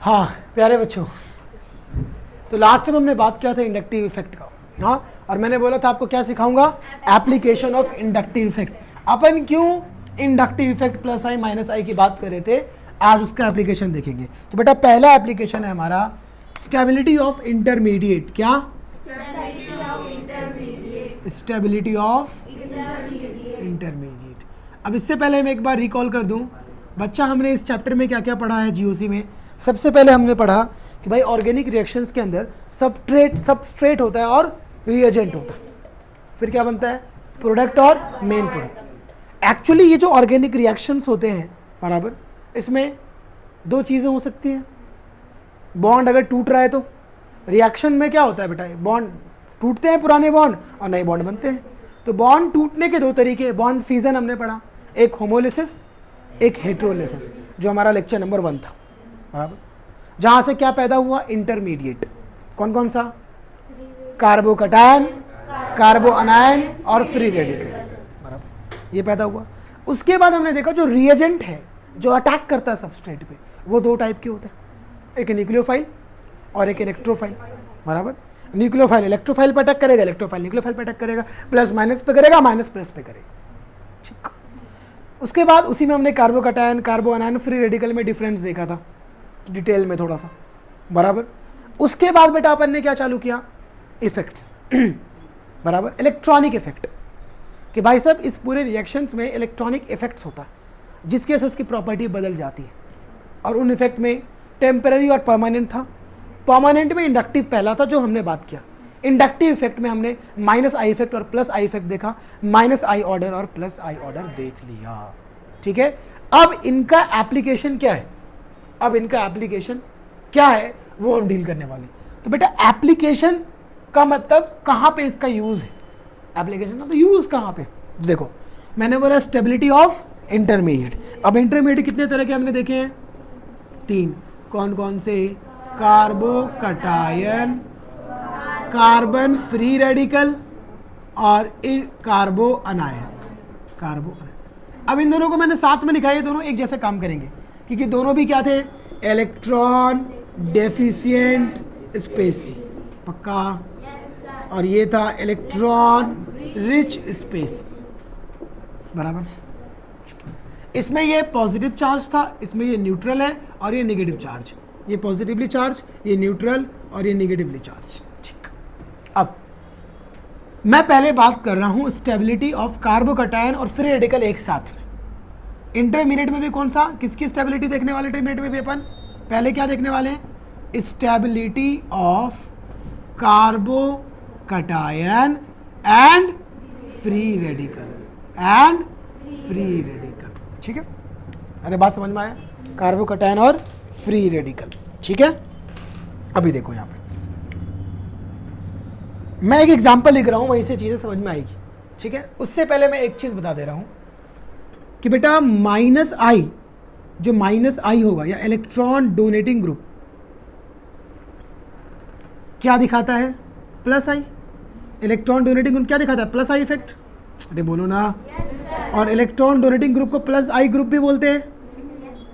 हाँ प्यारे बच्चों, तो लास्ट टाइम हमने बात किया था इंडक्टिव इफेक्ट का। हाँ, और मैंने बोला था आपको क्या सिखाऊंगा, एप्लीकेशन ऑफ इंडक्टिव इफेक्ट। अपन क्यों इंडक्टिव इफेक्ट प्लस आई माइनस आई की बात कर रहे थे, आज उसका एप्लीकेशन देखेंगे। तो बेटा पहला एप्लीकेशन है हमारा स्टेबिलिटी ऑफ इंटरमीडिएट। क्या? Stability of intermediate. अब इससे पहले मैं एक बार रिकॉल कर दूं, बच्चा हमने इस चैप्टर में क्या क्या पढ़ा है जीओसी में। सबसे पहले हमने पढ़ा कि भाई ऑर्गेनिक रिएक्शंस के अंदर सबस्ट्रेट होता है और रिएजेंट होता है, फिर क्या बनता है, प्रोडक्ट और मेन प्रोडक्ट। एक्चुअली ये जो ऑर्गेनिक रिएक्शंस होते हैं बराबर, इसमें दो चीज़ें हो सकती हैं। बॉन्ड अगर टूट रहा है तो रिएक्शन में क्या होता है बेटा, बॉन्ड टूटते हैं पुराने बॉन्ड और नए बॉन्ड बनते हैं। तो बॉन्ड टूटने के दो तरीके, बॉन्ड फिजन हमने पढ़ा, एक होमोलिसिस एक हेट्रोलिसिस, जो हमारा लेक्चर नंबर 1 था बराबर। जहाँ से क्या पैदा हुआ, इंटरमीडिएट। कौन कौन सा, कार्बोकटायन, कार्बो अनायन और फ्री रेडिकल बराबर, ये पैदा हुआ। उसके बाद हमने देखा जो रिएजेंट है जो अटैक करता है सबस्ट्रेट पे, वो दो टाइप के होते हैं, एक न्यूक्लियोफाइल और एक इलेक्ट्रोफाइल बराबर। न्यूक्लियोफाइल इलेक्ट्रोफाइल पे अटैक करेगा, इलेक्ट्रोफाइल न्यूक्लियोफाइल पे अटैक करेगा, प्लस माइनस पे करेगा, माइनस प्लस पे करेगा, ठीक। उसके बाद उसी में हमने कार्बोकटायन, कार्बो अनायन, फ्री रेडिकल में डिफरेंस देखा था डिटेल में थोड़ा सा बराबर। उसके बाद बेटा अपन ने क्या चालू किया, इफेक्ट्स बराबर, इलेक्ट्रॉनिक इफेक्ट, कि भाई साहब इस पूरे रिएक्शंस में इलेक्ट्रॉनिक इफेक्ट्स होता है जिसकी वजह से उसकी प्रॉपर्टी बदल जाती है। और उन इफेक्ट में टेम्पररी और परमानेंट था। परमानेंट में इंडक्टिव पहला था जो हमने बात किया। इंडक्टिव इफेक्ट में हमने माइनस आई इफेक्ट और प्लस आई इफेक्ट देखा, माइनस आई ऑर्डर और प्लस आई ऑर्डर देख लिया, ठीक है। अब इनका एप्लीकेशन क्या है, अब इनका एप्लीकेशन क्या है वो हम डील करने वाले। तो बेटा एप्लीकेशन का मतलब कहाँ पे इसका यूज है, एप्लीकेशन का तो यूज कहाँ पे, देखो मैंने बोला स्टेबिलिटी ऑफ इंटरमीडिएट। अब इंटरमीडिएट कितने तरह के हमने देखे हैं, 3। कौन कौन से, कार्बोकटायन, कार्बन फ्री रेडिकल और कार्बो अनायन, कार्बो अनायन। अब इन दोनों को मैंने साथ में लिखा है, ये दोनों एक जैसे काम करेंगे क्योंकि दोनों भी क्या थे, इलेक्ट्रॉन डेफिशिएंट स्पेसी, पक्का। और ये था इलेक्ट्रॉन रिच स्पेस बराबर। इसमें ये पॉजिटिव चार्ज था, इसमें ये न्यूट्रल है और ये नेगेटिव चार्ज, ये पॉजिटिवली चार्ज, ये न्यूट्रल और ये नेगेटिवली चार्ज, ठीक। अब मैं पहले बात कर रहा हूं स्टेबिलिटी ऑफ कार्बोकटायन और फ्री रेडिकल एक साथ में। इंटरमीडिएट में भी कौन सा, किसकी स्टेबिलिटी देखने वाले, इंटरमीडिएट में भी अपन पहले क्या देखने वाले हैं, stability of carbocation and free radical, and free radical, ठीक है। अरे बात समझ में आया, कार्बोकटायन और फ्री रेडिकल, ठीक है। अभी देखो यहाँ पे मैं एक एग्जांपल लिख रहा हूँ, वहीं से चीजें समझ में आएगी, ठीक है। उससे पहले मैं एक चीज बता दे रहा हूँ कि बेटा माइनस आई, जो माइनस आई होगा या इलेक्ट्रॉन डोनेटिंग ग्रुप क्या दिखाता है, प्लस आई। इलेक्ट्रॉन डोनेटिंग ग्रुप क्या दिखाता है, प्लस आई इफेक्ट, अरे बोलो ना। और इलेक्ट्रॉन डोनेटिंग ग्रुप को प्लस आई ग्रुप भी बोलते हैं,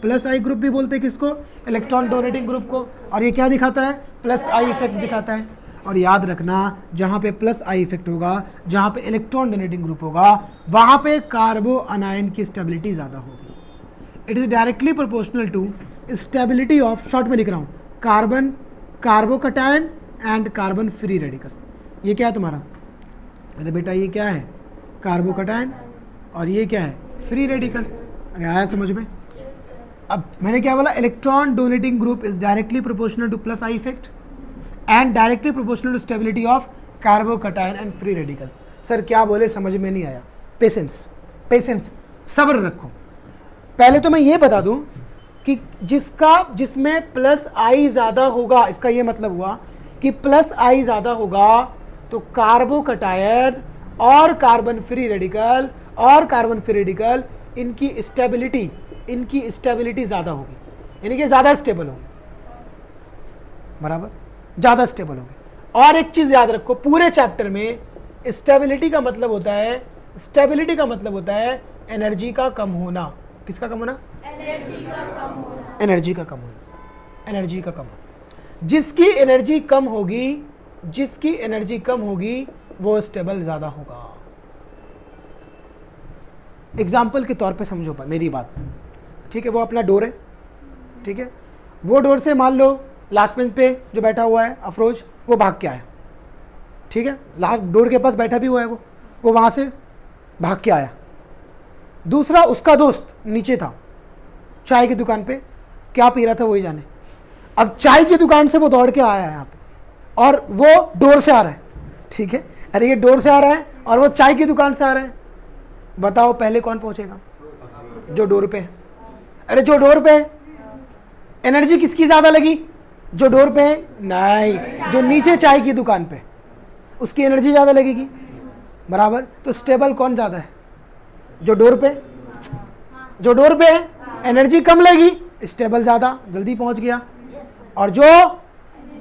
प्लस आई ग्रुप भी बोलते हैं किसको, इलेक्ट्रॉन डोनेटिंग ग्रुप को। और ये क्या दिखाता है, प्लस आई इफेक्ट दिखाता है। और याद रखना जहाँ पे प्लस आई इफेक्ट होगा, जहाँ पे इलेक्ट्रॉन डोनेटिंग ग्रुप होगा, वहाँ पे कार्बो अनायन की स्टेबिलिटी ज़्यादा होगी। It is directly proportional to stability of, short में लिख रहा हूँ, carbon, carbocation and carbon free radical. ये क्या है तुम्हारा, अरे बेटा ये क्या है, कार्बोकटायन और ये क्या है, फ्री रेडिकल। अरे आया समझ में। अब मैंने क्या बोला, electron donating group is directly proportional to plus I effect and directly proportional to stability of carbocation and free radical. Sir क्या बोले, समझ में नहीं आया, पेशेंस, पेशेंस, सब्र रखो। पहले तो मैं ये बता दूं कि जिसमें प्लस आई ज़्यादा होगा, इसका ये मतलब हुआ कि प्लस आई ज़्यादा होगा तो कार्बोकटायन और कार्बन फ्री रेडिकल और कार्बन फ्री रेडिकल इनकी स्टेबिलिटी ज़्यादा होगी, यानी कि ज़्यादा स्टेबल होगी बराबर, ज़्यादा स्टेबल होगी। और एक चीज़ याद रखो, पूरे चैप्टर में स्टेबिलिटी का मतलब होता है, स्टेबिलिटी का मतलब होता है एनर्जी का कम होना। किसका कम होना, एनर्जी का कम होना। एनर्जी का कम हो। जिसकी एनर्जी कम होगी, जिसकी एनर्जी कम होगी वो स्टेबल ज़्यादा होगा। एग्जाम्पल के तौर पे समझो मेरी बात, ठीक है। वो अपना डोर है, ठीक है। वो डोर से मान लो लास्ट बेंच पे जो बैठा हुआ है अफरोज, वो भाग के आया, ठीक है। लास्ट डोर के पास बैठा भी हुआ है वो वहाँ से भाग के आया। दूसरा उसका दोस्त नीचे था चाय की दुकान पे, क्या पी रहा था वही जाने। अब चाय की दुकान से वो दौड़ के आया है यहाँ पे और वो डोर से आ रहा है, ठीक है। अरे ये डोर से आ रहा है और वो चाय की दुकान से आ रहा है, बताओ पहले कौन पहुंचेगा? जो डोर पे है। अरे जो डोर पे है, एनर्जी किसकी ज़्यादा लगी? जो डोर पे है? नहीं, जो नीचे चाय की दुकान पे, उसकी एनर्जी ज़्यादा लगेगी, बराबर। तो स्टेबल कौन ज़्यादा है? जो डोर पे, जो डोर पे है एनर्जी कम लगी, स्टेबल ज़्यादा, जल्दी पहुंच गया। और जो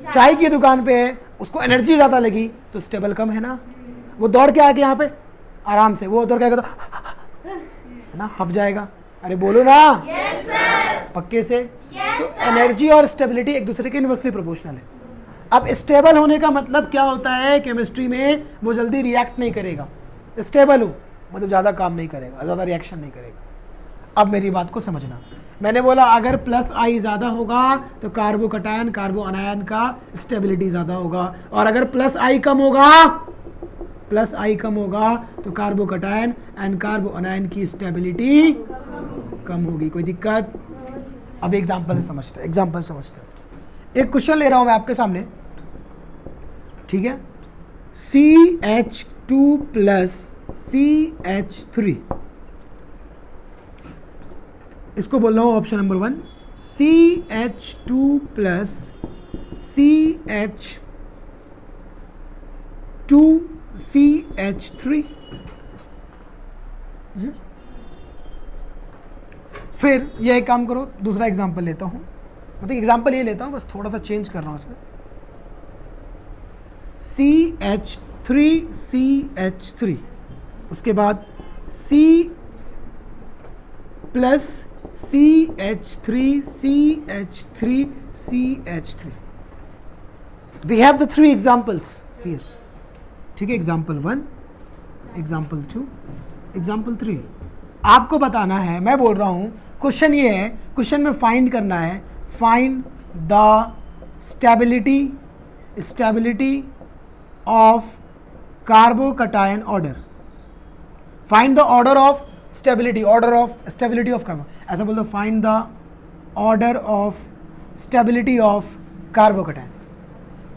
चाय की दुकान पे है उसको एनर्जी ज़्यादा लगी तो स्टेबल कम है ना। वो दौड़ के आके यहाँ पे आराम से, वो दौड़ के आएगा तो ना हफ जाएगा। अरे बोलो ना, yes, पक्के से। yes, तो एनर्जी और स्टेबिलिटी एक दूसरे के इनवर्सली प्रोपोर्शनल है। अब स्टेबल होने का मतलब क्या होता है केमिस्ट्री में? वो जल्दी रिएक्ट नहीं करेगा। स्टेबल हो मतलब ज़्यादा काम नहीं करेगा, ज़्यादा रिएक्शन नहीं करेगा। अब मेरी बात को समझना, मैंने बोला अगर प्लस आई ज़्यादा होगा तो कार्बोकटायन कार्बो अनायन का स्टेबिलिटी ज़्यादा होगा, और अगर प्लस आई कम होगा, प्लस आई कम होगा तो कार्बोकटायन एंड कार्बो अनायन की स्टेबिलिटी कम होगी। कोई दिक्कत? अब एग्जांपल समझते हैं, एग्जांपल समझते हैं। एक क्वेश्चन ले रहा हूं मैं आपके सामने, ठीक है। CH2 प्लस CH3, इसको बोल रहा हूं option number 1। CH2 plus CH3। फिर ये एक काम करो, दूसरा एग्जांपल लेता हूं, मतलब एग्जांपल ये लेता हूं, बस थोड़ा सा चेंज कर रहा हूं इसमें। CH3, उसके बाद C plus CH3। We have the 3 examples here, ठीक है। Example 1, example 2, example 3। आपको बताना है, मैं बोल रहा हूँ क्वेश्चन ये है, क्वेश्चन में फाइंड करना है, find the stability of carbocation order, find the order of stability of carbo, ऐसा बोल दो, find the order of stability of carbocation.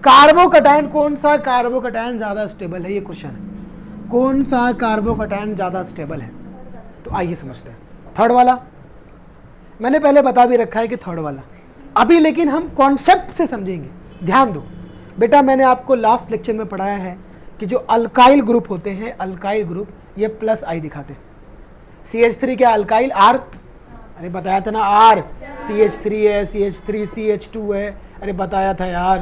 Carbocation, कौन सा कार्बोकटायन ज़्यादा स्टेबल है, ये क्वेश्चन है। कौन सा कार्बोकटायन ज़्यादा स्टेबल है? तो आइए समझते हैं। थर्ड वाला मैंने पहले बता भी रखा है कि थर्ड वाला अभी, लेकिन हम कॉन्सेप्ट से समझेंगे। ध्यान दो बेटा, मैंने आपको लास्ट लेक्चर में पढ़ाया है कि जो अल्काइल ग्रुप होते हैं, अल्काइल ग्रुप, ये प्लस आई दिखाते हैं। CH3 क्या अल्काइल? R, अरे बताया था ना R, CH3 है, CH3 CH2 है, अरे बताया था यार।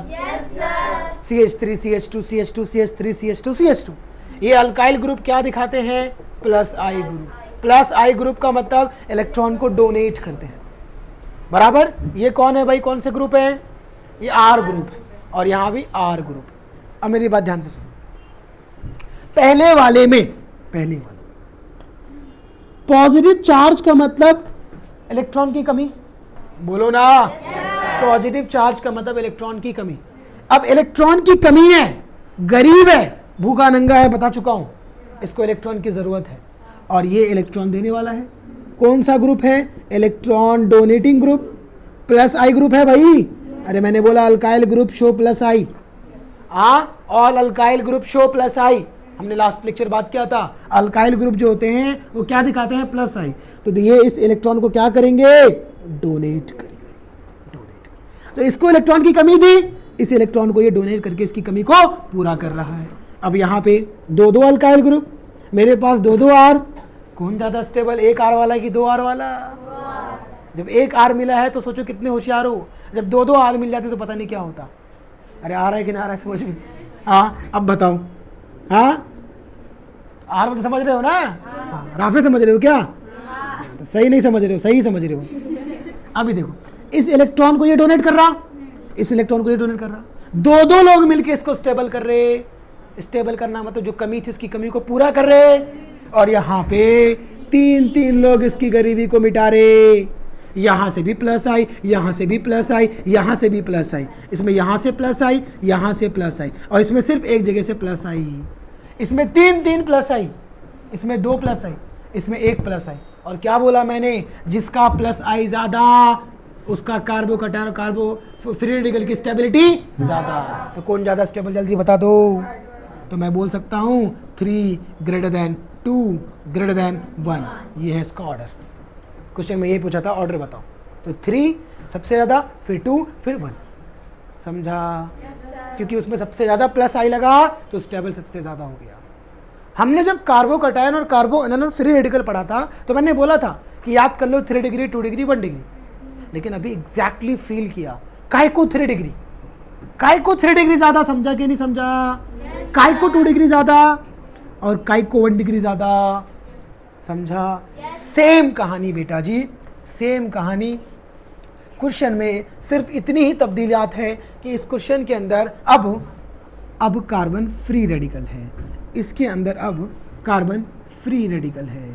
CH3 CH2 CH2 CH3 CH2 CH2। ये अल्काइल ग्रुप क्या दिखाते हैं? Plus I group. Plus I group का मतलब इलेक्ट्रॉन को डोनेट करते हैं, बराबर। ये कौन है भाई, कौन से ग्रुप है? ये R ग्रुप है, और यहाँ भी R ग्रुप। अब मेरी बात ध्यान से सुनो, पहले वाले में, पहले वाले पॉजिटिव चार्ज का मतलब इलेक्ट्रॉन की कमी, बोलो ना। पॉजिटिव चार्ज का मतलब इलेक्ट्रॉन की कमी। अब इलेक्ट्रॉन की कमी है, गरीब है, भूखा नंगा है, बता चुका हूं, इसको इलेक्ट्रॉन की जरूरत है, और ये इलेक्ट्रॉन देने वाला है। कौन सा ग्रुप है? Electron donating group, plus I group है भाई। अरे मैंने बोला alkyl group show plus I, all alkyl group show plus I. हमने लास्ट लेक्चर बात किया था, अल्काइल ग्रुप जो होते हैं वो क्या दिखाते हैं? प्लस आई। तो ये इस इलेक्ट्रॉन को क्या करेंगे? डोनेट करेंगे, डोनेट। तो इसको इलेक्ट्रॉन की कमी थी, इस इलेक्ट्रॉन को ये डोनेट करके इसकी कमी को पूरा कर रहा है। अब यहाँ पे 2 अल्काइल ग्रुप, मेरे पास 2 R, कौन ज़्यादा स्टेबल? एक R वाला कि 2 R वाला? जब एक R मिला है तो सोचो कितने होशियार हो, जब 2 R मिल जाते तो पता नहीं क्या होता। अरे आ रहा है कि ना आ रहा है समझ में? हाँ अब बताओ, हाँ आर मतलब समझ रहे हो ना? हाँ। राफे समझ रहे हो क्या? तो सही नहीं समझ रहे हो, सही समझ रहे हो। अभी देखो, इस इलेक्ट्रॉन को ये डोनेट कर रहा, इस इलेक्ट्रॉन को ये डोनेट कर रहा, दो दो लोग मिलके इसको स्टेबल कर रहे। स्टेबल करना मतलब जो कमी थी उसकी कमी को पूरा कर रहे, और यहाँ पे तीन तीन लोग इसकी गरीबी को मिटा रहे। यहाँ से भी प्लस आई, यहाँ से भी प्लस आई, यहाँ से भी प्लस आई, इसमें यहाँ से प्लस आई, यहाँ से प्लस आई, और इसमें सिर्फ एक जगह से प्लस आई। इसमें तीन तीन प्लस आई, इसमें दो प्लस आई, इसमें एक प्लस आई। और क्या बोला मैंने, जिसका प्लस आई ज्यादा उसका कार्बो कटायन और कार्बो फ्री रेडिकल की स्टेबिलिटी ज्यादा। तो कौन ज्यादा स्टेबल, जल्दी बता दो। तो मैं बोल सकता हूँ 3 ग्रेटर देन 2 ग्रेटर देन 1, ये है इसका ऑर्डर। क्वेश्चन में ये पूछा था ऑर्डर बताओ, तो 3 सबसे ज़्यादा, फिर 2, फिर 1। समझा? क्योंकि उसमें सबसे ज़्यादा प्लस आई लगा तो स्टेबल सबसे ज़्यादा हो गया। हमने जब कार्बो कटायन और कार्बो एनायन और फ्री रेडिकल पढ़ा था तो मैंने बोला था कि याद कर लो 3 डिग्री 2 डिग्री 1 डिग्री, लेकिन अभी एग्जैक्टली फील किया काय को 3 डिग्री, काय को 3 डिग्री ज़्यादा, समझा कि नहीं समझा? काय को 2 डिग्री ज़्यादा और काय को 1 डिग्री ज़्यादा, समझा? सेम कहानी बेटा जी, सेम कहानी। क्वेश्चन में सिर्फ इतनी ही तब्दीलियात है कि इस क्वेश्चन के अंदर अब कार्बन फ्री रेडिकल है, इसके अंदर अब कार्बन फ्री रेडिकल है।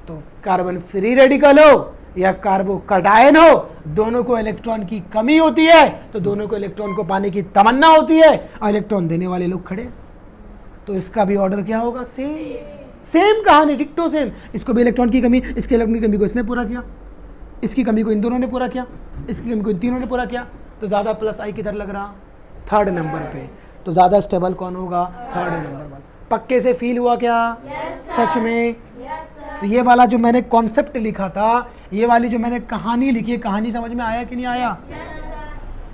तो कार्बन फ्री रेडिकल हो या कार्बो कटायन हो, दोनों को इलेक्ट्रॉन की कमी होती है, तो दोनों को इलेक्ट्रॉन को पाने की तमन्ना होती है, और इलेक्ट्रॉन देने वाले लोग खड़े। तो इसका भी ऑर्डर क्या होगा? सेम कहानी, डिक्टो सेम। इसको भी इलेक्ट्रॉन की कमी, इसके इलेक्ट्रॉन की कमी को इसने पूरा किया, इसकी कमी को इन दोनों ने पूरा किया, इसकी कमी को इन तीनों ने पूरा किया। तो ज़्यादा प्लस आई किधर लग रहा? 3rd नंबर पे। तो ज़्यादा स्टेबल कौन होगा? 3rd नंबर वाला। पक्के से फील हुआ क्या? सच में? तो ये वाला जो मैंने कॉन्सेप्ट लिखा था, ये वाली जो मैंने कहानी लिखी है, कहानी समझ में आया कि नहीं आया?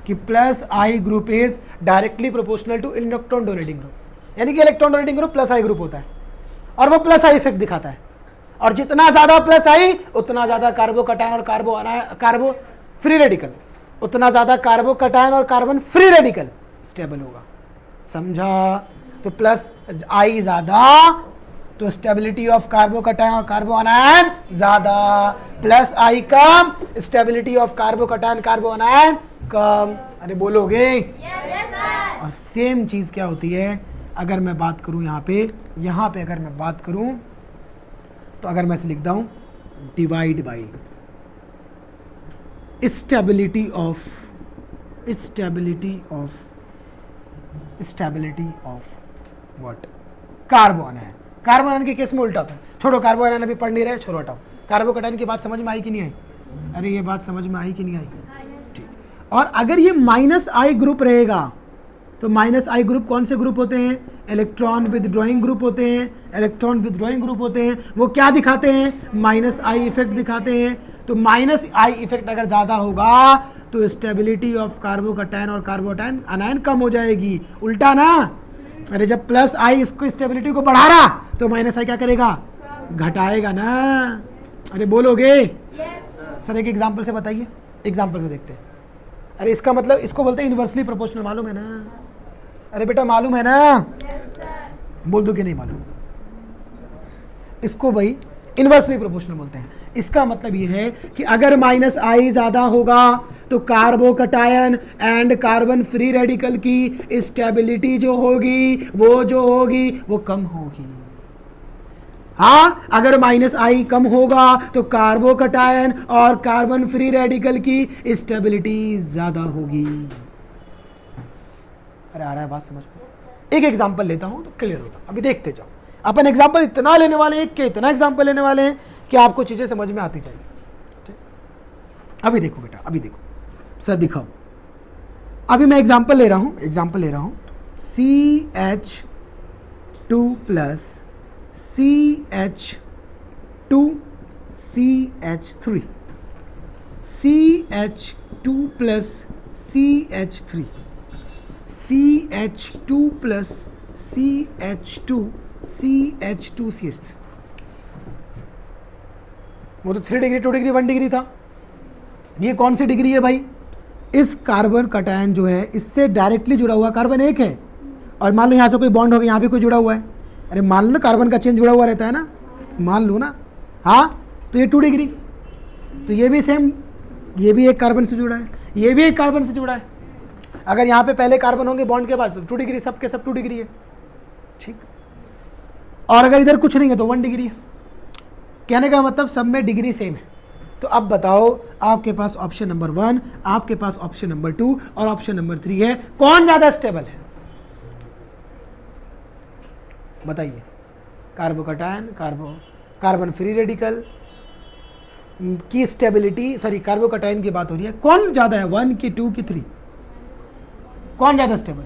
कि plus I group is directly proportional two electron donating group, यानी कि electron donating group plus I group होता है और वो प्लस आई इफेक्ट दिखाता है। और जितना ज्यादा प्लस आई उतना ज्यादा कार्बो कटायन और कार्बो फ्री रेडिकल, उतना ज्यादा कार्बो कटायन और कार्बन फ्री रेडिकल स्टेबल होगा। समझा? तो प्लस आई ज्यादा तो स्टेबिलिटी ऑफ कार्बो कटायन और कार्बो अनायन ज्यादा, प्लस आई कम stability of carbocation carbanion कम। अरे बोलोगे? और सेम चीज क्या होती है अगर मैं बात करूं यहाँ पे अगर मैं बात करूं तो अगर मैं इसे लिखता हूं divide by stability of what? कार्बो अनायन। कार्बो अनायन के केस में उल्टा होता है। छोड़ो, कार्बो अनायन अभी पढ़ नहीं रहे, छोड़ो हटाओ। कार्बो कटायन की बात समझ में आई कि नहीं आई? अरे ये बात समझ में आई कि नहीं आई? ठीक। और अगर ये माइनस आई ग्रुप रहेगा तो माइनस आई ग्रुप कौन से ग्रुप होते हैं? इलेक्ट्रॉन विदड्रॉइंग ग्रुप होते हैं। इलेक्ट्रॉन विदड्रॉइंग ग्रुप होते हैं, वो क्या दिखाते हैं? माइनस आई इफेक्ट दिखाते हैं। तो माइनस आई इफेक्ट अगर ज़्यादा होगा तो स्टेबिलिटी ऑफ कार्बो कटायन और कार्बो अनायन कम हो जाएगी। उल्टा ना? अरे जब प्लस आई इसको स्टेबिलिटी को बढ़ा रहा तो माइनस आई क्या करेगा? घटाएगा ना। अरे बोलोगे? सर एक एग्जांपल से बताइए, एग्जांपल से देखते हैं। अरे इसका मतलब इसको बोलते हैं इन्वर्सली प्रोपोर्शनल, मालूम है ना? अरे बेटा मालूम है ना? बोल दो कि नहीं मालूम? इसको भाई इन्वर्सली प्रोपोर्शनल बोलते हैं। इसका मतलब ये है कि अगर माइनस आई ज़्यादा होगा तो carbocation and carbon free radical की स्टेबिलिटी जो होगी वो कम होगी। हाँ, अगर माइनस आई कम होगा तो कार्बो कटायन और कार्बन फ्री रेडिकल की स्टेबिलिटी ज़्यादा होगी। अरे आ रहा है बात समझ में? एक एग्जांपल लेता हूं तो क्लियर होगा। अभी देखते जाओ, अपन एग्जांपल इतना लेने वाले हैं कि इतना एग्जांपल लेने वाले हैं कि आपको चीज़ें समझ में आती जाएगी। ठीक? अभी देखो बेटा, अभी देखो सर, दिखाओ। अभी मैं एग्जांपल ले रहा हूं CH2 plus CH2 CH3, CH2 plus CH3, CH2 plus CH2 CH2 CH3। वो तो 3 डिग्री 2 डिग्री 1 डिग्री था। ये कौन सी डिग्री है भाई? इस कार्बन कटायन जो है इससे डायरेक्टली जुड़ा हुआ कार्बन एक है, और मान लो यहाँ से कोई बॉन्ड हो गया, यहाँ पे कोई जुड़ा हुआ है। अरे मान लो ना, कार्बन का चेन जुड़ा हुआ रहता है ना, मान लो ना। हाँ, तो ये 2 डिग्री, तो ये भी सेम ये भी एक कार्बन से जुड़ा है, ये भी एक कार्बन से जुड़ा है। अगर यहाँ पे पहले कार्बन होंगे बॉन्ड के पास तो 2 डिग्री, सबके सब 2 डिग्री है, ठीक। और अगर इधर कुछ नहीं है तो 1 डिग्री है। कहने का मतलब सब में डिग्री सेम है। तो अब बताओ, आपके पास ऑप्शन नंबर 1, आपके पास ऑप्शन नंबर 2 और ऑप्शन नंबर 3 है, कौन ज्यादा स्टेबल है? बताइए। कार्बोकैटायन, कार्बन फ्री रेडिकल की स्टेबिलिटी, सॉरी कार्बोकैटायन की बात हो रही है, कौन ज्यादा है, 1 की 2 की 3? कौन ज्यादा स्टेबल?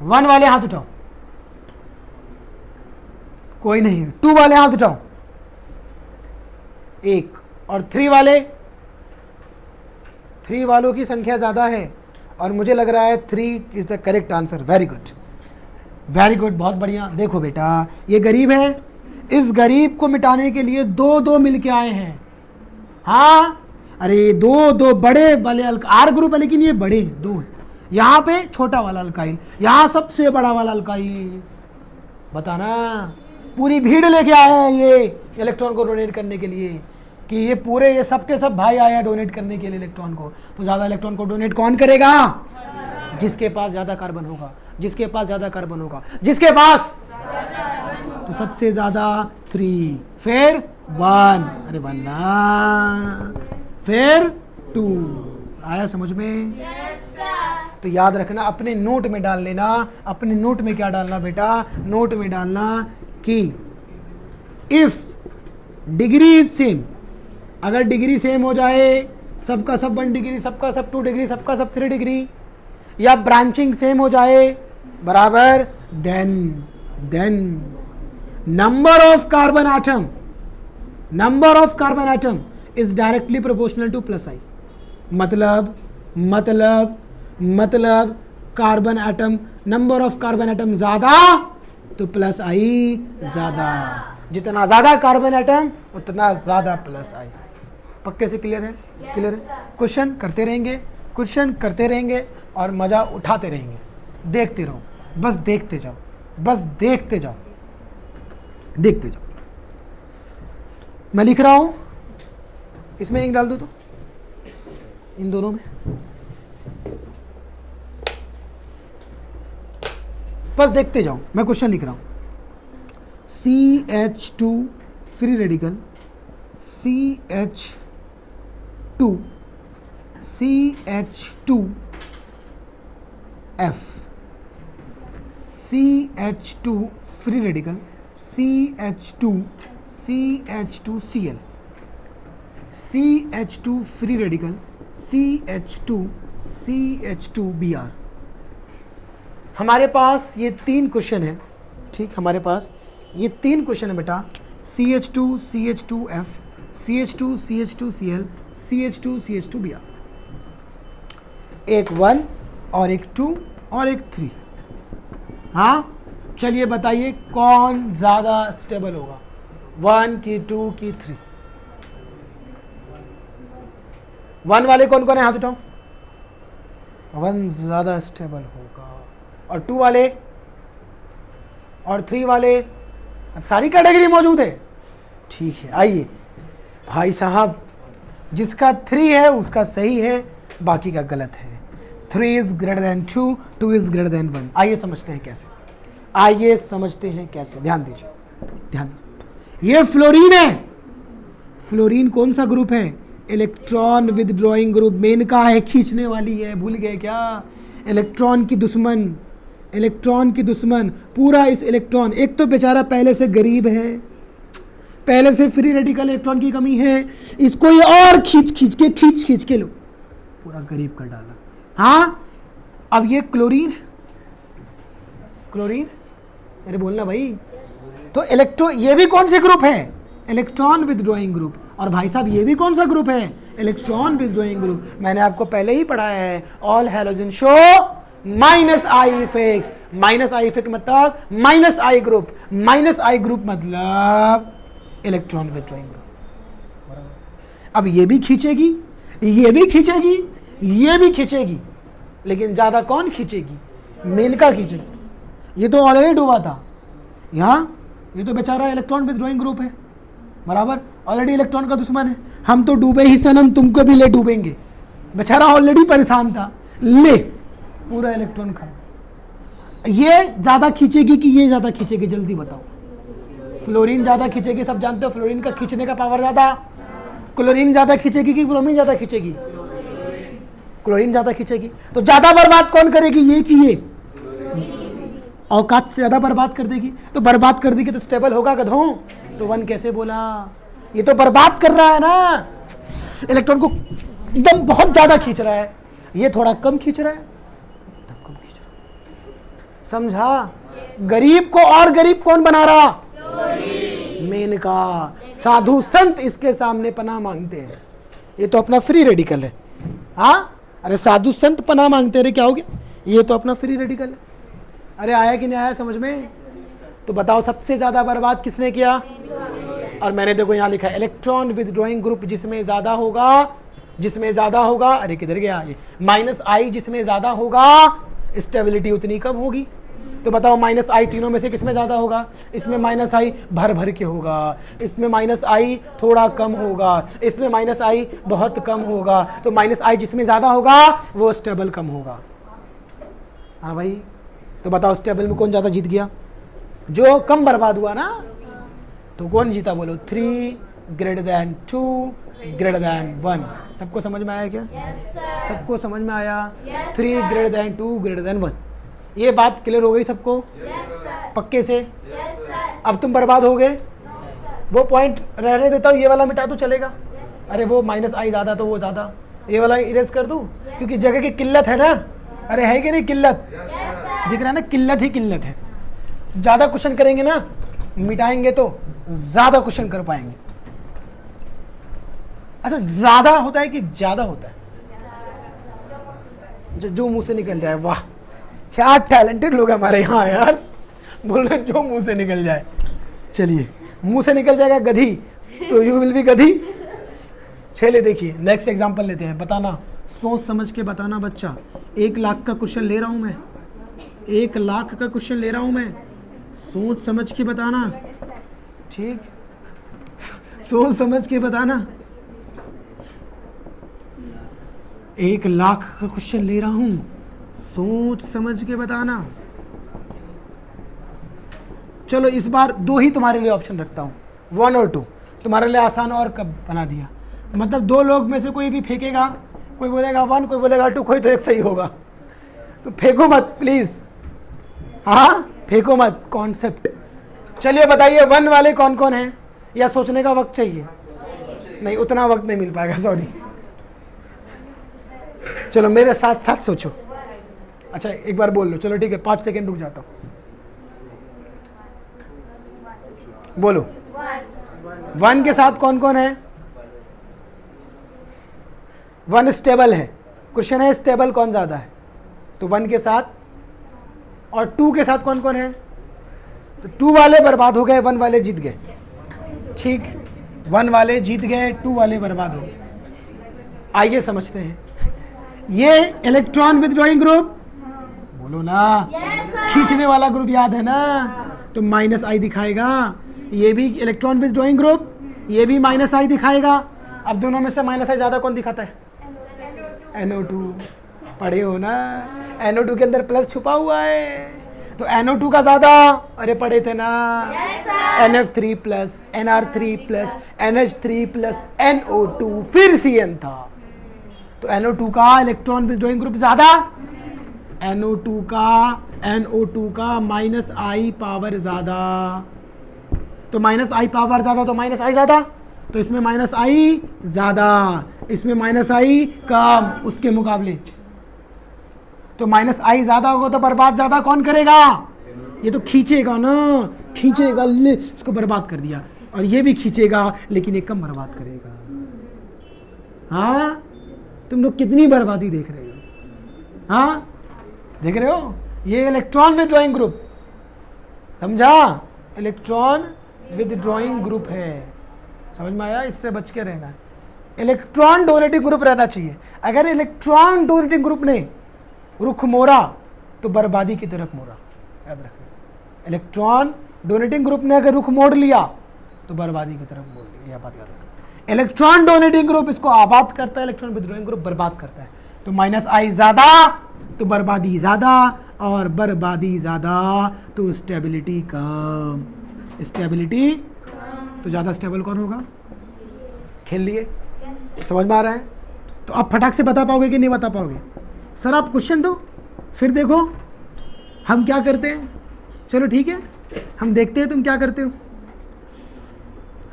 1 वाले हाथ उठाओ, कोई नहीं। 2 वाले हाथ उठाओ, 1। और 3 वाले, 3 वालों की संख्या ज्यादा है और मुझे लग रहा है 3 is the correct answer. Very good, very good, बहुत बढ़िया। देखो बेटा, ये गरीब है, इस गरीब को मिटाने के लिए 2 मिलके आए हैं। हाँ, अरे 2 बड़े वाले आर ग्रुप है, लेकिन ये बड़े 2 हैं। यहाँ पे छोटा वाला अल्काइल, यहाँ सबसे बड़ा वाला अल्काइल। बताना, पूरी भीड़ लेके आए हैं ये इलेक्ट्रॉन को डोनेट करने के लिए, कि ये पूरे ये सब के सब भाई आए हैं डोनेट करने के लिए इलेक्ट्रॉन को। तो ज़्यादा इलेक्ट्रॉन को डोनेट कौन करेगा? जिसके पास ज़्यादा कार्बन होगा, जिसके पास ज़्यादा कार्बन होगा, जिसके पास। तो सबसे ज़्यादा 3, फिर 1, अरे 1 ना, फिर 2। आया समझ में? तो याद रखना, अपने नोट में डाल लेना। अपने नोट में क्या डालना बेटा? नोट में डालना कि इफ डिग्री इज सेम, अगर डिग्री सेम हो जाए, सबका सब 1 डिग्री, सबका सब 2 डिग्री, सबका सब 3 डिग्री, या ब्रांचिंग सेम हो जाए बराबर, then number of carbon atom is directly proportional to plus I. मतलब carbon atom, number of carbon atom ज्यादा तो प्लस आई ज्यादा। जितना ज्यादा कार्बन एटम उतना ज्यादा प्लस आई। पक्के से क्लियर है? क्लियर है? क्वेश्चन करते रहेंगे और मजा उठाते रहेंगे। देखते रहो, बस देखते जाओ, देखते जाओ। मैं लिख रहा हूं, इसमें इंक डाल दो तो, इन दोनों में बस देखते जाओ। मैं क्वेश्चन लिख रहा हूं, CH2 free radical, CH2F, CH2 free radical, CH2Cl, CH2 free radical, CH2Br। हमारे पास ये 3 क्वेश्चन है, ठीक। हमारे पास ये 3 क्वेश्चन है बेटा, CH2 CH2F, CH2 CH2Cl, CH2 CH2Br। एक 1 और एक 2 और एक 3। हाँ, चलिए बताइए कौन ज़्यादा स्टेबल होगा, 1 की 2 की 3? 1 वाले कौन कौन है? हाथ उठाओ। 1 ज़्यादा स्टेबल होगा। और 2 वाले और 3 वाले, सारी कैटेगरी मौजूद है, ठीक है। आइए भाई साहब, जिसका 3 है उसका सही है, बाकी का गलत है। 3 is greater than 2, 2 is greater than 1। आइए समझते हैं कैसे, ध्यान दीजिए। ये फ्लोरीन है। फ्लोरीन कौन सा ग्रुप है? Electron withdrawing group. मेनका है, खींचने वाली है, भूल गए क्या? इलेक्ट्रॉन की दुश्मन पूरा। इस इलेक्ट्रॉन, एक तो बेचारा पहले से गरीब है, पहले से फ्री रेडिकल इलेक्ट्रॉन की कमी है, इसको ये और खींच के लो, पूरा गरीब कर डाला। हाँ, अब ये क्लोरीन, अरे बोलना भाई। तो ये भी कौन से ग्रुप है? Electron withdrawing group. और भाई साहब ये भी कौन सा ग्रुप है? Electron withdrawing group. मैंने आपको पहले ही पढ़ाया है, all halogen show minus I effect. Minus I effect मतलब माइनस आई ग्रुप, मतलब इलेक्ट्रॉन विदड्रॉइंग ग्रुप। अब ये भी खींचेगी, लेकिन ज्यादा कौन खींचेगी? मेनका खींचेगी। ये तो ऑलरेडी डूबा था यहाँ, ये तो बेचारा इलेक्ट्रॉन विदड्रॉइंग ग्रुप है, बराबर। ऑलरेडी इलेक्ट्रॉन का दुश्मन है। हम तो डूबे ही सनम, तुमको भी ले डूबेंगे। बेचारा ऑलरेडी परेशान था, ले पूरा इलेक्ट्रॉन खा। ये ज्यादा खींचेगी कि ये ज्यादा खींचेगी, जल्दी बताओ। फ्लोरीन ज्यादा खींचेगी, सब जानते हो फ्लोरीन का खींचने का पावर ज्यादा। क्लोरीन ज्यादा खींचेगी कि ब्रोमीन ज्यादा खींचेगी? क्लोरीन ज्यादा खींचेगी। तो ज्यादा बर्बाद कौन करेगी, ये कि ये? औकात से ज्यादा बर्बाद कर देगी। तो बर्बाद कर देगी तो स्टेबल होगा गधों? तो 1 कैसे बोला? ये तो बर्बाद कर रहा है ना, इलेक्ट्रॉन को एकदम बहुत ज्यादा खींच रहा है, ये थोड़ा कम खींच रहा है, तब कम खींच रहा है। समझा? गरीब को और गरीब कौन बना रहा? मेनका। साधु संत इसके सामने पनाह मांगते हैं। ये तो अपना फ्री रेडिकल है। हाँ, अरे साधु संत पनाह मांगते रहे, क्या हो गया? ये तो अपना फ्री रेडिकल है। अरे आया कि नहीं आया समझ में? तो बताओ सबसे ज्यादा बर्बाद किसने किया? और मैंने देखो यहाँ लिखा है इलेक्ट्रॉन विथड्रॉइंग ग्रुप जिसमें ज्यादा होगा, अरे किधर गया ये? -I जिसमें ज्यादा होगा, स्टेबिलिटी उतनी कम होगी। तो बताओ -I तीनों में से किसमें ज्यादा होगा? इसमें -I भर भर के होगा, इसमें -I थोड़ा कम होगा, इसमें -I बहुत कम होगा। तो -I जिसमें ज्यादा होगा वो स्टेबल कम होगा। हाँ भाई, तो बताओ स्टेबल में कौन ज्यादा जीत गया? जो कम बर्बाद हुआ ना। तो कौन जीता बोलो? 3 > 2 > 1। सबको समझ में आया क्या? सबको समझ में आया? 3 > 2 > 1। ये बात क्लियर हो गई सबको? पक्के से? अब तुम बर्बाद हो गए? वो पॉइंट रहने देता हूँ, ये वाला मिटा तो चलेगा? अरे वो -I ज़्यादा तो वो ज़्यादा, ये वाला इरेज कर दूँ क्योंकि जगह की किल्लत है ना। अरे है कि नहीं किल्लत? दिख रहा है ना, किल्लत ही किल्लत है। ज़्यादा क्वेश्चन करेंगे ना, मिटाएंगे तो ज़्यादा क्वेश्चन कर पाएंगे। अच्छा, ज़्यादा होता है कि ज़्यादा होता है? जो मुंह से निकल जाए। वाह, क्या टैलेंटेड लोग हमारे यहाँ यार, बोल रहे जो मुंह से निकल जाए। चलिए, मुंह से निकल जाएगा गधी तो यू विल बी गधी। चलिए देखिए नेक्स्ट एग्जांपल लेते हैं। बताना, सोच समझ के बताना बच्चा। 1 लाख का क्वेश्चन ले रहा हूँ मैं, 1 लाख का क्वेश्चन ले रहा हूँ मैं, सोच समझ के बताना। ठीक, सोच समझ के बताना। 1 लाख का क्वेश्चन ले रहा हूँ, सोच समझ के बताना। चलो इस बार 2 ही तुम्हारे लिए ऑप्शन रखता हूँ, 1 और 2। तुम्हारे लिए आसान और कब बना दिया। मतलब 2 लोग में से कोई भी फेंकेगा, कोई बोलेगा 1, कोई बोलेगा 2, कोई तो एक सही होगा। तो फेंको मत प्लीज। हाँ, फेंको मत, कॉन्सेप्ट। चलिए बताइए 1 वाले कौन कौन हैं? या सोचने का वक्त चाहिए? नहीं, उतना वक्त नहीं मिल पाएगा, सॉरी। चलो मेरे साथ साथ सोचो। अच्छा एक बार बोल लो, चलो ठीक है, 5 सेकंड रुक जाता हूँ। बोलो 1 के साथ कौन कौन है? 1 स्टेबल है। क्वेश्चन है स्टेबल कौन ज्यादा है, तो 1 के साथ। और 2 के साथ कौन कौन है? तो 2 वाले बर्बाद हो गए, 1 वाले जीत गए। ठीक, 1 वाले जीत गए, 2 वाले बर्बाद हो गए। आइए समझते हैं। ये इलेक्ट्रॉन विथड्रॉइंग ग्रुप, बोलो ना, खींचने वाला ग्रुप याद है ना, तो -I दिखाएगा। ये भी इलेक्ट्रॉन विथड्रॉइंग ग्रुप, ये भी -I दिखाएगा। अब दोनों में से -I ज्यादा कौन दिखाता है? NO2। पढ़े हो ना, NO2 के अंदर प्लस छुपा हुआ है, तो NO2 का ज्यादा। अरे पढ़े थे ना, NF3+, NR3+, NH3+, NO2 फिर CN था। तो NO2 का इलेक्ट्रॉन विथड्रॉइंग ग्रुप ज्यादा, NO2 का -I पावर ज्यादा। तो -I पावर ज्यादा तो -I ज्यादा, तो इसमें -I ज्यादा, इसमें -I कम उसके मुकाबले। तो -I ज्यादा होगा तो बर्बाद ज्यादा कौन करेगा? ये तो खींचेगा ना, खींचेगा, ले इसको बर्बाद कर दिया। और ये भी खींचेगा लेकिन ये कम बर्बाद करेगा। हाँ, तुम लोग कितनी बर्बादी देख रहे हो? हाँ देख रहे हो? ये इलेक्ट्रॉन विथड्रॉइंग ग्रुप, समझा? इलेक्ट्रॉन विथड्रॉइंग ग्रुप है, समझ में आया? इससे बच के रहना है। इलेक्ट्रॉन डोनेटिंग ग्रुप रहना चाहिए। अगर इलेक्ट्रॉन डोनेटिंग ग्रुप ने रुख मोड़ा तो बर्बादी की तरफ मोड़ा, याद रखना। इलेक्ट्रॉन डोनेटिंग ग्रुप ने अगर रुख मोड़ लिया तो बर्बादी की तरफ मोड़ देगा। यह बात याद रखना। इलेक्ट्रॉन डोनेटिंग ग्रुप इसको आबाद करता है, इलेक्ट्रॉन विथड्रॉइंग ग्रुप बर्बाद करता है। तो -I ज्यादा तो बर्बादी ज्यादा, और बर्बादी ज्यादा तो स्टेबिलिटी कम। स्टेबिलिटी तो ज्यादा स्टेबल कौन होगा? खेल लिए? समझ में आ रहा है? तो आप फटाक से बता पाओगे कि नहीं बता पाओगे? सर आप क्वेश्चन दो, फिर देखो हम क्या करते हैं। चलो ठीक है, हम देखते हैं तुम क्या करते हो,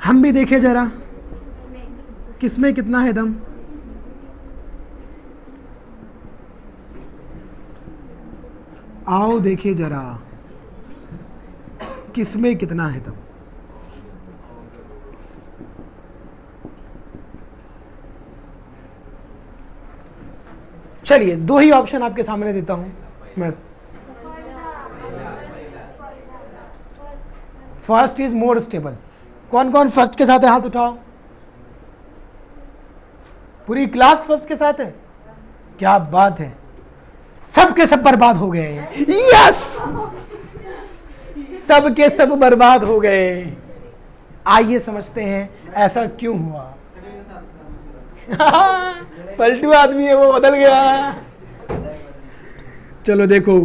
हम भी देखें जरा किसमें कितना है दम। आओ देखे जरा किसमें कितना है दम। चलिए दो ही ऑप्शन आपके सामने देता हूं मैं। First is more stable. कौन कौन फर्स्ट के साथ है? हाथ उठाओ। पूरी क्लास फर्स्ट के साथ है? क्या बात है, सब के सब बर्बाद हो गए। यस, सब के सब बर्बाद हो गए। आइए समझते हैं ऐसा क्यों हुआ। पलटू आदमी है वो, बदल गया। चलो देखो,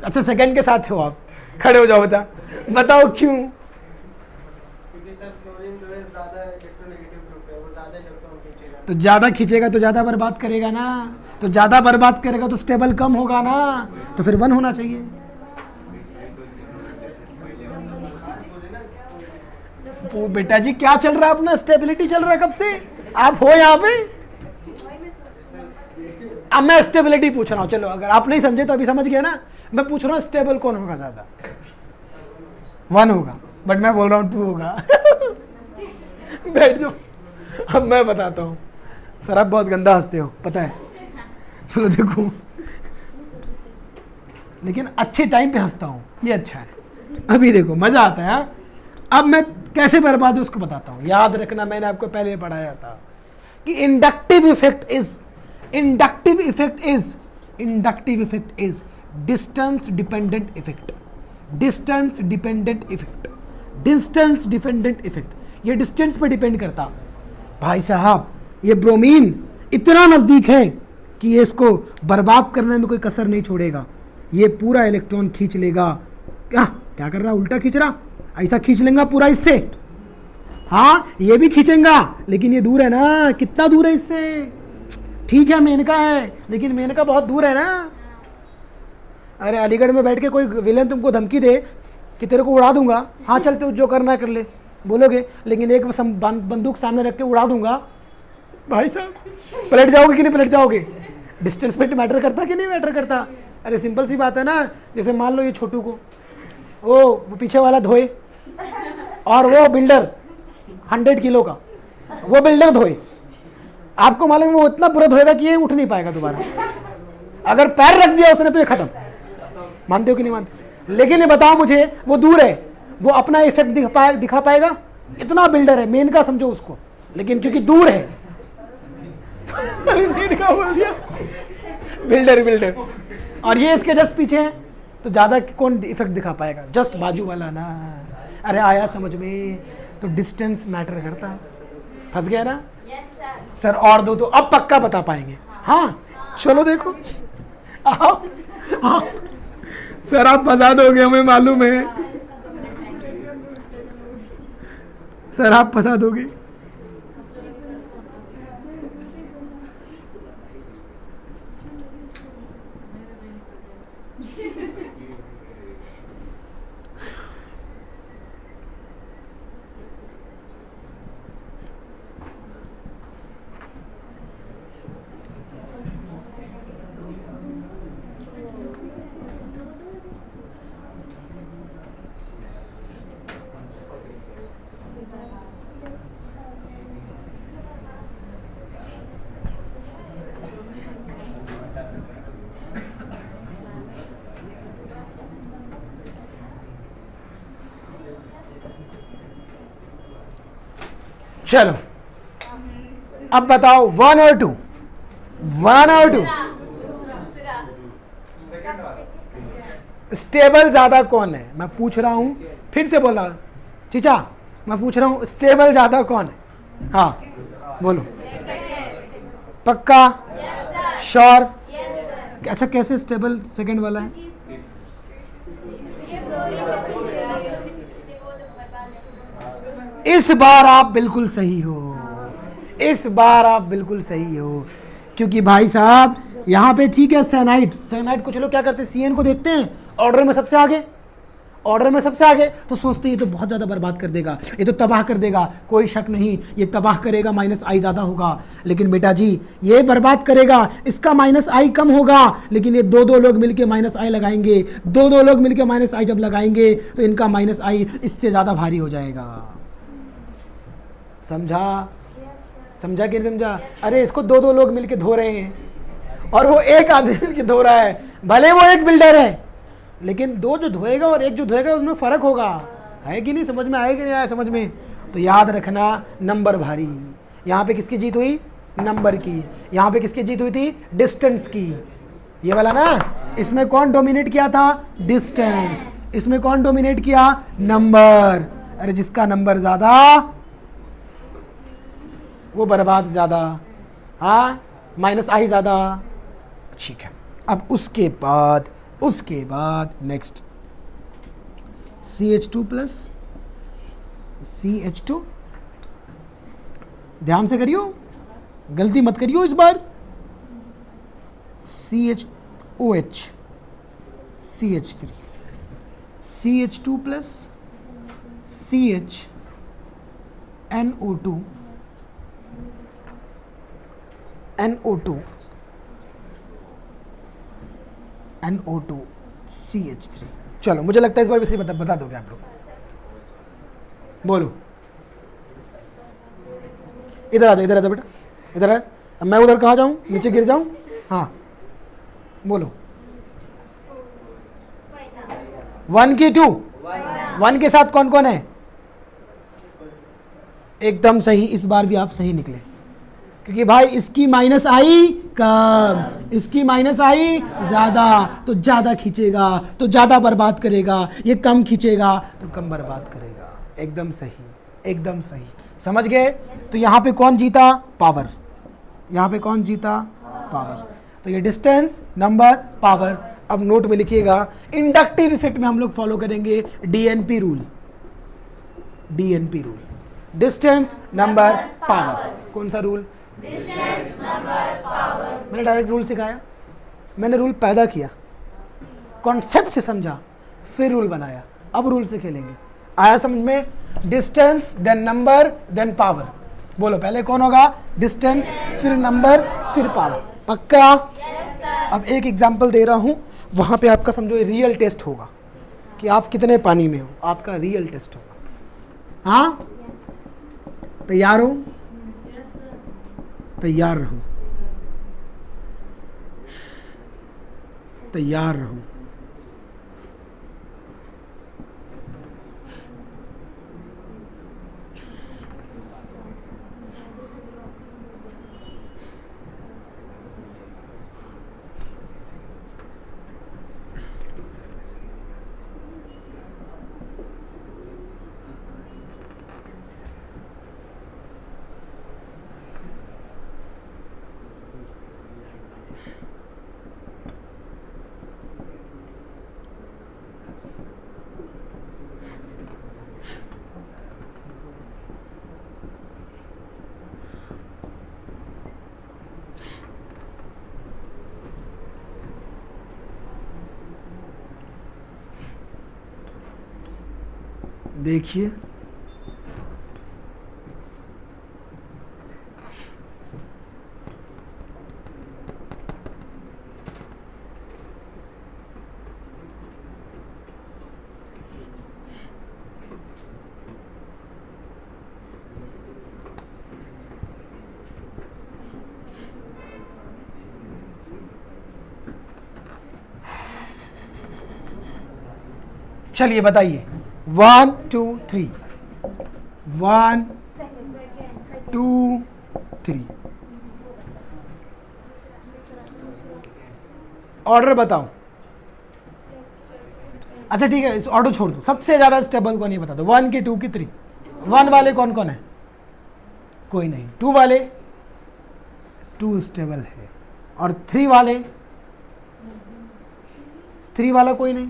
अच्छा सेकंड के साथ हो आप, खड़े हो जाओ, बताओ क्यों? क्योंकि सर फ्लोरीन जो है ज्यादा इलेक्ट्रोनेगेटिव ग्रुप है, वो ज्यादा इलेक्ट्रॉन खींचेगा। तो ज्यादा खींचेगा तो ज्यादा बर्बाद करेगा ना, तो ज्यादा बर्बाद करेगा तो स्टेबल कम होगा ना, तो फिर 1 होना चाहिए। वो बेटा जी क्या चल रहा है अपना? स्टेबिलिटी चल रहा है कब से? आप हो यहाँ पे? अब मैं स्टेबिलिटी पूछ रहा हूँ। चलो अगर आप नहीं समझे तो अभी समझ गया ना। मैं पूछ रहा हूँ स्टेबल कौन होगा ज्यादा? 1 होगा, बट मैं बोल रहा हूँ 2 होगा। बैठ जाओ, अब मैं बताता हूँ। सर आप बहुत गंदा हंसते हो पता है। चलो देखो, लेकिन अच्छे टाइम पे हंसता हूँ, ये अच्छा है। अभी देखो मजा आता है। हाँ? अब मैं कैसे बर्बाद हूँ उसको बताता हूँ। याद रखना, मैंने आपको पहले पढ़ाया था कि inductive effect is distance dependent effect. Distance dependent effect, ये डिस्टेंस पे डिपेंड करता। भाई साहब ये ब्रोमीन इतना नजदीक है कि ये इसको बर्बाद करने में कोई कसर नहीं छोड़ेगा। ये पूरा इलेक्ट्रॉन खींच लेगा। क्या कर रहा? उल्टा खींच रहा, ऐसा खींच लेगा पूरा इससे। हाँ ये भी खींचेगा, लेकिन ये दूर है ना। कितना दूर है इससे? ठीक है मेनका है, लेकिन मेनका बहुत दूर है ना। अरे अलीगढ़ में बैठ के कोई विलेन तुमको धमकी दे कि तेरे को उड़ा दूंगा, हाँ चलते जो करना है कर ले, बोलोगे। लेकिन एक बंदूक सामने रख के उड़ा दूंगा, भाई साहब पलट जाओगे कि नहीं पलट जाओगे? डिस्टेंस पे मैटर करता कि नहीं मैटर करता? अरे सिंपल सी बात है ना। जैसे मान लो ये छोटू को वो पीछे वाला धोए, और वो बिल्डर 100 किलो का वो बिल्डर धोए, आपको मालूम वो इतना बुरा धोएगा कि ये उठ नहीं पाएगा दोबारा। अगर पैर रख दिया उसने तो ये खत्म। मानते हो कि नहीं मानते? लेकिन ये बताओ मुझे, वो दूर है, वो अपना इफेक्ट दिखा पाएगा? इतना बिल्डर है, मेन का समझो उसको, लेकिन क्योंकि दूर है। मेन का बोल दिया, बिल्डर। और ये इसके जस्ट पीछे है, तो ज्यादा कौन इफेक्ट दिखा पाएगा? जस्ट बाजू वाला ना। अरे आया समझ में? तो डिस्टेंस मैटर करता है। फंस गया ना? सर और दो तो अब पक्का बता पाएंगे। हाँ चलो देखो, आओ। सर आप फंसा दोगे, हमें मालूम है। सर आप फंसा दोगे। चलो अब बताओ 1 और 2। 1 और 2 स्टेबल ज्यादा कौन है? मैं पूछ रहा हूं, फिर से बोला चीचा मैं पूछ रहा हूँ स्टेबल ज़्यादा कौन है? हाँ बोलो, पक्का, श्योर? अच्छा कैसे स्टेबल सेकंड वाला है? इस बार आप बिल्कुल सही हो, इस बार आप बिल्कुल सही हो, क्योंकि भाई साहब यहाँ पे ठीक है साइनाइड, साइनाइड कुछ लोग क्या करते हैं सीएन को देखते हैं ऑर्डर में सबसे आगे, ऑर्डर में सबसे आगे, तो सोचते हैं ये तो बहुत ज़्यादा बर्बाद कर देगा, ये तो तबाह कर देगा, कोई शक नहीं ये तबाह करेगा, माइनस आई ज़्यादा होगा। लेकिन बेटा जी ये बर्बाद करेगा, इसका माइनस आई कम होगा, लेकिन ये दो लोग मिलके माइनस आई लगाएंगे, दो लोग मिलके माइनस आई जब लगाएंगे तो इनका माइनस आई इससे ज़्यादा भारी हो जाएगा। समझा? समझा कि नहीं समझा? अरे इसको दो लोग मिलके धो रहे हैं और वो एक आदमी मिलके धो रहा है, भले वो एक बिल्डर है लेकिन दो जो धोएगा और एक जो धोएगा उसमें फ़र्क होगा, है कि नहीं? समझ में आए कि नहीं आया समझ में? तो याद रखना नंबर भारी। यहाँ पे किसकी जीत हुई? नंबर की। यहाँ पे किसकी जीत हुई थी? डिस्टेंस की। ये वाला ना, इसमें कौन डोमिनेट किया था? डिस्टेंस। इसमें कौन डोमिनेट किया? नंबर। अरे जिसका नंबर ज़्यादा वो बर्बाद ज़्यादा, हाँ माइनस आई ज़्यादा। ठीक है, अब उसके बाद नेक्स्ट CH2 प्लस CH2, ध्यान से करियो, गलती मत करियो इस बार। CHOH CH3 CH2 plus NO2 CH3। चलो मुझे लगता है इस बार भी सही बता दोगे आप लोग। बोलो, इधर आ जाओ बेटा, इधर है। अब मैं उधर कहाँ जाऊँ? नीचे गिर जाऊँ? हाँ बोलो। 1 की 2, 1 के साथ कौन कौन है? एकदम सही, इस बार भी आप सही निकले, क्योंकि भाई इसकी माइनस आई कम, इसकी माइनस आई ज़्यादा, तो ज़्यादा खींचेगा तो ज़्यादा बर्बाद करेगा, ये कम खींचेगा तो कम बर्बाद करेगा। एकदम सही, एकदम सही, समझ गए? तो यहाँ पे कौन जीता? पावर। यहाँ पे कौन जीता? पावर। तो ये डिस्टेंस, नंबर, पावर। अब नोट में लिखिएगा, इंडक्टिव इफेक्ट में हम लोग फॉलो करेंगे DNP rule. DNP rule, distance, number, power. कौन सा रूल? मैंने डायरेक्ट रूल सिखाया, मैंने रूल पैदा किया, कॉन्सेप्ट से समझा, फिर रूल बनाया, अब रूल से खेलेंगे। आया समझ में? Distance then number then power. बोलो पहले कौन होगा? डिस्टेंस, फिर नंबर, फिर पावर। पक्का? अब एक एग्जांपल दे रहा हूं, वहां पे आपका समझो रियल टेस्ट होगा कि आप कितने पानी में हो, आपका रियल टेस्ट होगा। हाँ तैयार हो? तैयार रहो, तैयार रहो। देखिए चलिए बताइए 1 2 3 1 2 3 ऑर्डर बताओ। अच्छा ठीक है, इस ऑर्डर छोड़ दो, सबसे ज्यादा स्टेबल कौन ये बता दो। 1 की 2 की 3? 1 वाले कौन कौन है? कोई नहीं। 2 वाले 2 स्टेबल है। और 3 वाले 3 वाला कोई नहीं।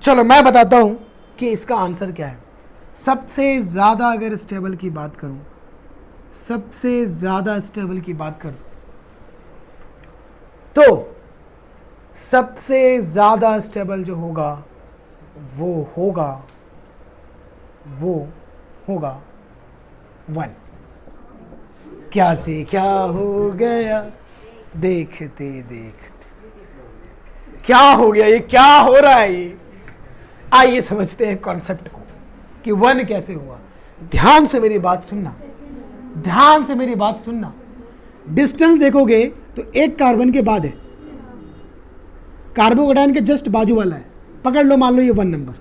चलो मैं बताता हूं कि इसका आंसर क्या है। सबसे ज़्यादा अगर स्टेबल की बात करूं, सबसे ज़्यादा स्टेबल की बात करूं तो सबसे ज़्यादा स्टेबल जो होगा वो होगा 1। क्या से क्या हो गया देखते देखते। क्या हो गया, ये क्या हो रहा है ये? आइए समझते हैं कॉन्सेप्ट को कि 1 कैसे हुआ। ध्यान से मेरी बात सुनना, ध्यान से मेरी बात सुनना। डिस्टेंस देखोगे तो एक कार्बन के बाद है, कार्बोकैटायन के जस्ट बाजू वाला है। पकड़ लो, मान लो ये 1 नंबर,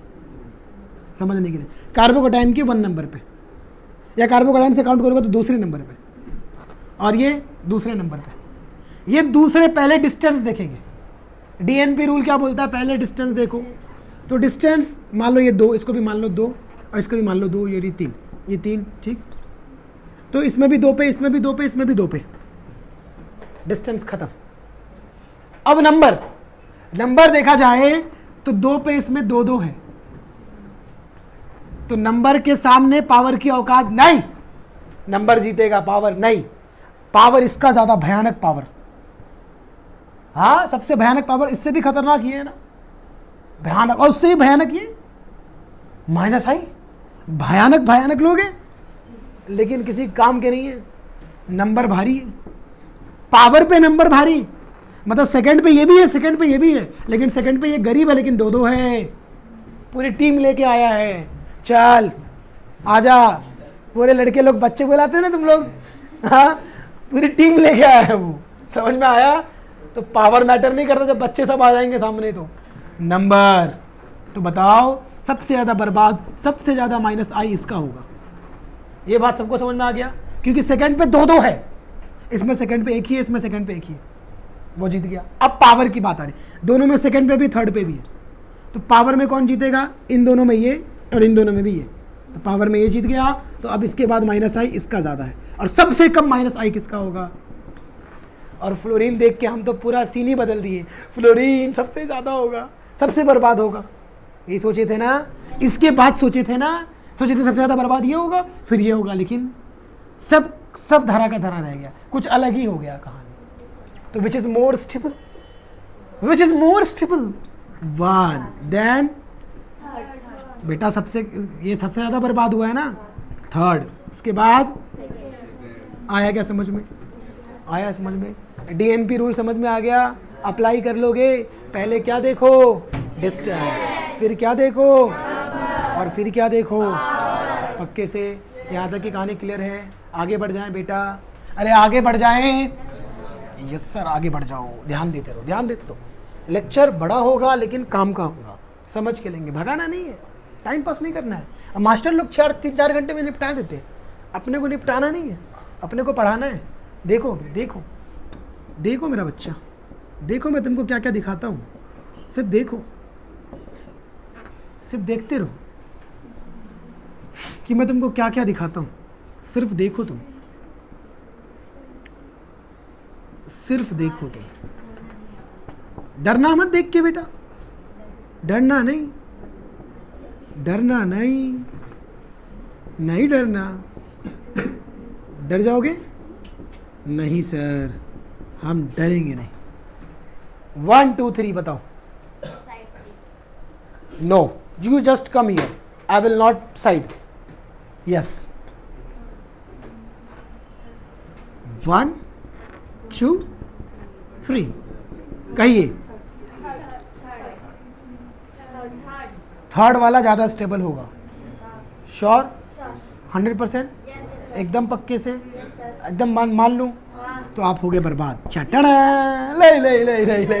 समझने के लिए कार्बोकैटायन के 1 नंबर पे, या कार्बोकैटायन से काउंट करोगे तो दूसरे नंबर पे, और ये दूसरे नंबर पे। ये दूसरे पहले डिस्टेंस देखेंगे। डीएनपी रूल क्या बोलता है? पहले डिस्टेंस देखो। तो डिस्टेंस मान लो ये 2, इसको भी मान लो 2, और इसको भी मान लो 2, ये 3, ये 3, ठीक। तो इसमें भी 2 पे, इसमें भी 2 पे, इसमें भी 2 पे, डिस्टेंस खत्म। अब नंबर देखा जाए तो 2 पे इसमें 2 2 है, तो नंबर के सामने पावर की औकात नहीं। नंबर जीतेगा, पावर नहीं। पावर इसका ज्यादा भयानक पावर, हाँ सबसे भयानक पावर, इससे भी खतरनाक ये है ना, भयानक। और उससे ही भयानक ये -i। भयानक लोग हैं लेकिन किसी काम के नहीं है। नंबर भारी है, पावर पे नंबर भारी। मतलब सेकंड पे ये भी है, सेकंड पे ये भी है, लेकिन सेकंड पे ये गरीब है लेकिन 2 2 है। पूरी टीम लेके आया है। चल आजा, पूरे लड़के लोग बच्चे बुलाते हैं ना तुम लोग, हाँ पूरी टीम लेके आया है वो। समझ में आया? तो पावर मैटर नहीं करता जब बच्चे सब आ जाएंगे सामने। तो नंबर, तो बताओ सबसे ज्यादा बर्बाद, सबसे ज्यादा -i इसका होगा। ये बात सबको समझ में आ गया? क्योंकि सेकंड पे 2 2 है, इसमें सेकंड पे 1 ही है, इसमें सेकंड पे 1 ही है, वो जीत गया। अब पावर की बात आ रही, दोनों में सेकंड पे भी थर्ड पे भी है, तो पावर में कौन जीतेगा? इन दोनों में ये और इन दोनों में भी ये, तो पावर में ये जीत गया। तो अब इसके बाद -i इसका ज़्यादा है, और सबसे कम -i किसका होगा? और फ्लोरीन देख के हम तो पूरा सीन ही बदल दिए। फ्लोरीन सबसे ज़्यादा होगा, सबसे बर्बाद होगा। ये सोचे थे ना, इसके बाद सोचे थे सबसे ज़्यादा बर्बाद ये होगा, फिर ये होगा, लेकिन सब धरा का धरा रह गया, कुछ अलग ही हो गया कहानी। तो which is more stable? 1 then बेटा, ये सबसे ज़्यादा बर्बाद हुआ है ना, 3rd। इसके बाद आया क्या समझ में? आया समझ में? डीएनपी रूल समझ में आ गया? अप्लाई कर लोगे। पहले क्या देखो? डिस्टेंस, फिर क्या देखो, और फिर क्या देखो? पक्के से यहाँ तक की कहानी क्लियर है? आगे बढ़ जाएं बेटा, अरे आगे बढ़ जाएं। यस सर, आगे बढ़ जाओ, ध्यान देते रहो, ध्यान देते रहो। लेक्चर बड़ा होगा लेकिन काम का होगा, समझ के लेंगे, भगाना नहीं है, टाइम पास नहीं करना है। अब मास्टर लोग 3-4 घंटे में निपटा देते हैं, अपने को निपटाना नहीं है, अपने को पढ़ाना है। देखो देखो देखो मेरा बच्चा, देखो मैं तुमको क्या क्या दिखाता हूँ, सिर्फ देखो, सिर्फ देखते रहो कि मैं तुमको क्या क्या दिखाता हूँ। सिर्फ देखो तुम, सिर्फ देखो तुम। डरना मत देख के बेटा, डरना नहीं, डरना नहीं, नहीं डरना। डर जाओगे? नहीं सर, हम डरेंगे नहीं। 1 2 3 बताओ। No, you just come here, I will not side. Yes, 1 2 3 कहिए। 3rd वाला ज़्यादा स्टेबल होगा। श्योर? 100%? एकदम पक्के से, एकदम मान लूँ तो आप हो गए बर्बाद। चटना ले ले ले ले ले।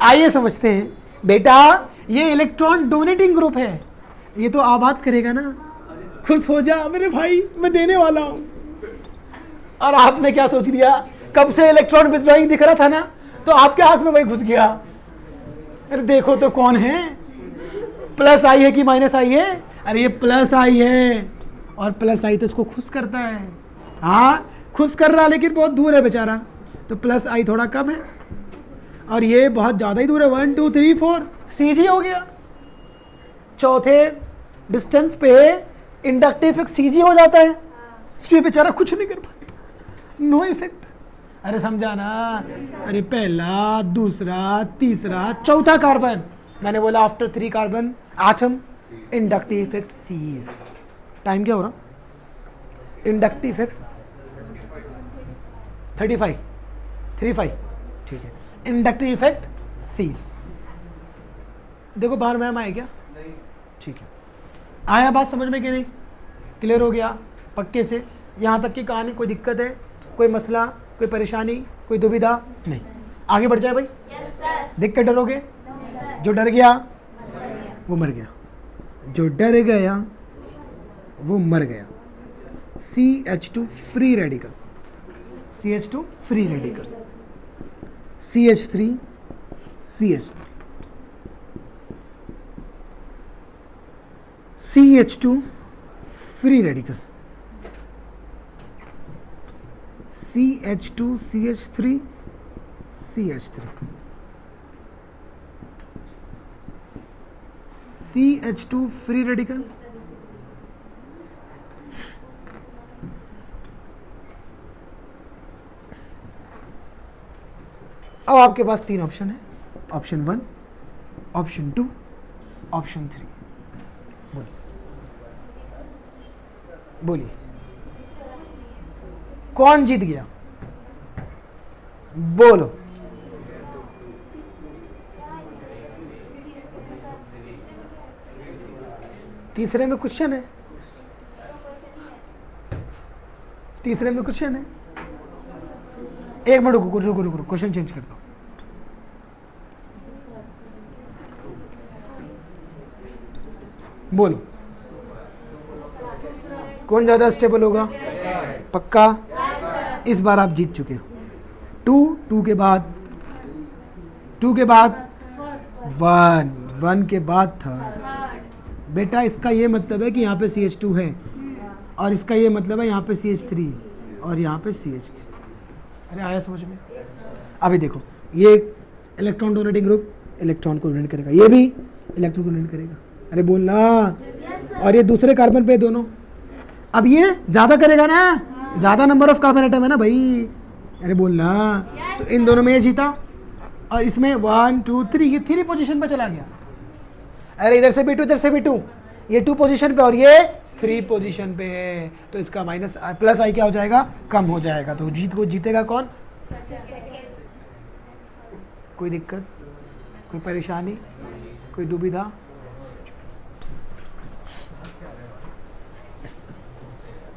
आइए समझते हैं बेटा, ये इलेक्ट्रॉन डोनेटिंग ग्रुप है, ये तो आबाद करेगा ना। खुश हो जा मेरे भाई, मैं देने वाला हूं। और आपने क्या सोच लिया? कब से इलेक्ट्रॉन विथड्रॉइंग दिख रहा था ना, तो आपके आंख में वही घुस गया। अरे देखो तो कौन है, प्लस आई है कि माइनस आई है? अरे ये प्लस आई है, और प्लस आई तो इसको खुश करता है। हाँ खुश कर रहा, लेकिन बहुत दूर है बेचारा, तो प्लस आई थोड़ा कम है, और ये बहुत ज़्यादा ही दूर है। 1 2 3 4 CG हो गया। चौथे डिस्टेंस पे इंडक्टिव इफेक्ट CG हो जाता है, ये बेचारा कुछ नहीं कर पाएगा, नो इफेक्ट। अरे समझा ना? अरे पहला, दूसरा, तीसरा, चौथा कार्बन, मैंने बोला after 3 carbon atom inductive effect ceases. Time क्या हो रहा? इंडक्टिव इफेक्ट 35 ठीक है। Inductive effect ceases. देखो बाहर मैम आए क्या? ठीक है, आया बात समझ में कि नहीं? क्लियर हो गया पक्के से? यहाँ तक की कहानी कोई दिक्कत है, कोई मसला, कोई परेशानी, कोई दुविधा नहीं? आगे बढ़ जाए भाई। देख कर डरोगे? जो डर गया वो मर गया, जो डर गया वो मर गया। CH2 free radical, CH2 free radical, CH3 CH3, CH2 free radical, CH2 CH3 CH3, CH2 free radical, अब आपके पास 3 ऑप्शन है, ऑप्शन 1, ऑप्शन 2, ऑप्शन 3। बोलिए कौन जीत गया? बोलो। तीसरे में क्वेश्चन है, तीसरे में क्वेश्चन है। एक मिनट रुको रुको रुको, क्वेश्चन चेंज करता हूं। बोलो कौन ज्यादा स्टेबल होगा? पक्का? इस बार आप जीत चुके हो। 2 के बाद 1 1 के बाद 3। बेटा इसका ये मतलब है कि यहाँ पे CH2 है, और इसका ये मतलब है यहाँ पे CH3 और यहाँ पे CH3। अरे आया समझ में? अभी देखो, ये इलेक्ट्रॉन डोनेटिंग ग्रुप इलेक्ट्रॉन को डोनेट करेगा, ये भी इलेक्ट्रॉन को डोनेट करेगा। अरे बोलना। और ये दूसरे कार्बन पे दोनों, अब ये ज़्यादा करेगा ना, ज़्यादा नंबर ऑफ कार्बन एटम है ना भाई। अरे बोलना। तो इन दोनों में ये जीता, और इसमें 1 2 3, ये 3 पोजीशन पे चला गया। अरे इधर से भी 2, इधर से भी 2, ये 2 पोजीशन पे और ये 3 पोजीशन पे है, तो इसका माइनस प्लस आई क्या हो जाएगा? कम हो जाएगा। तो जीतेगा कौन? कोई दिक्कत, कोई परेशानी, कोई दुविधा?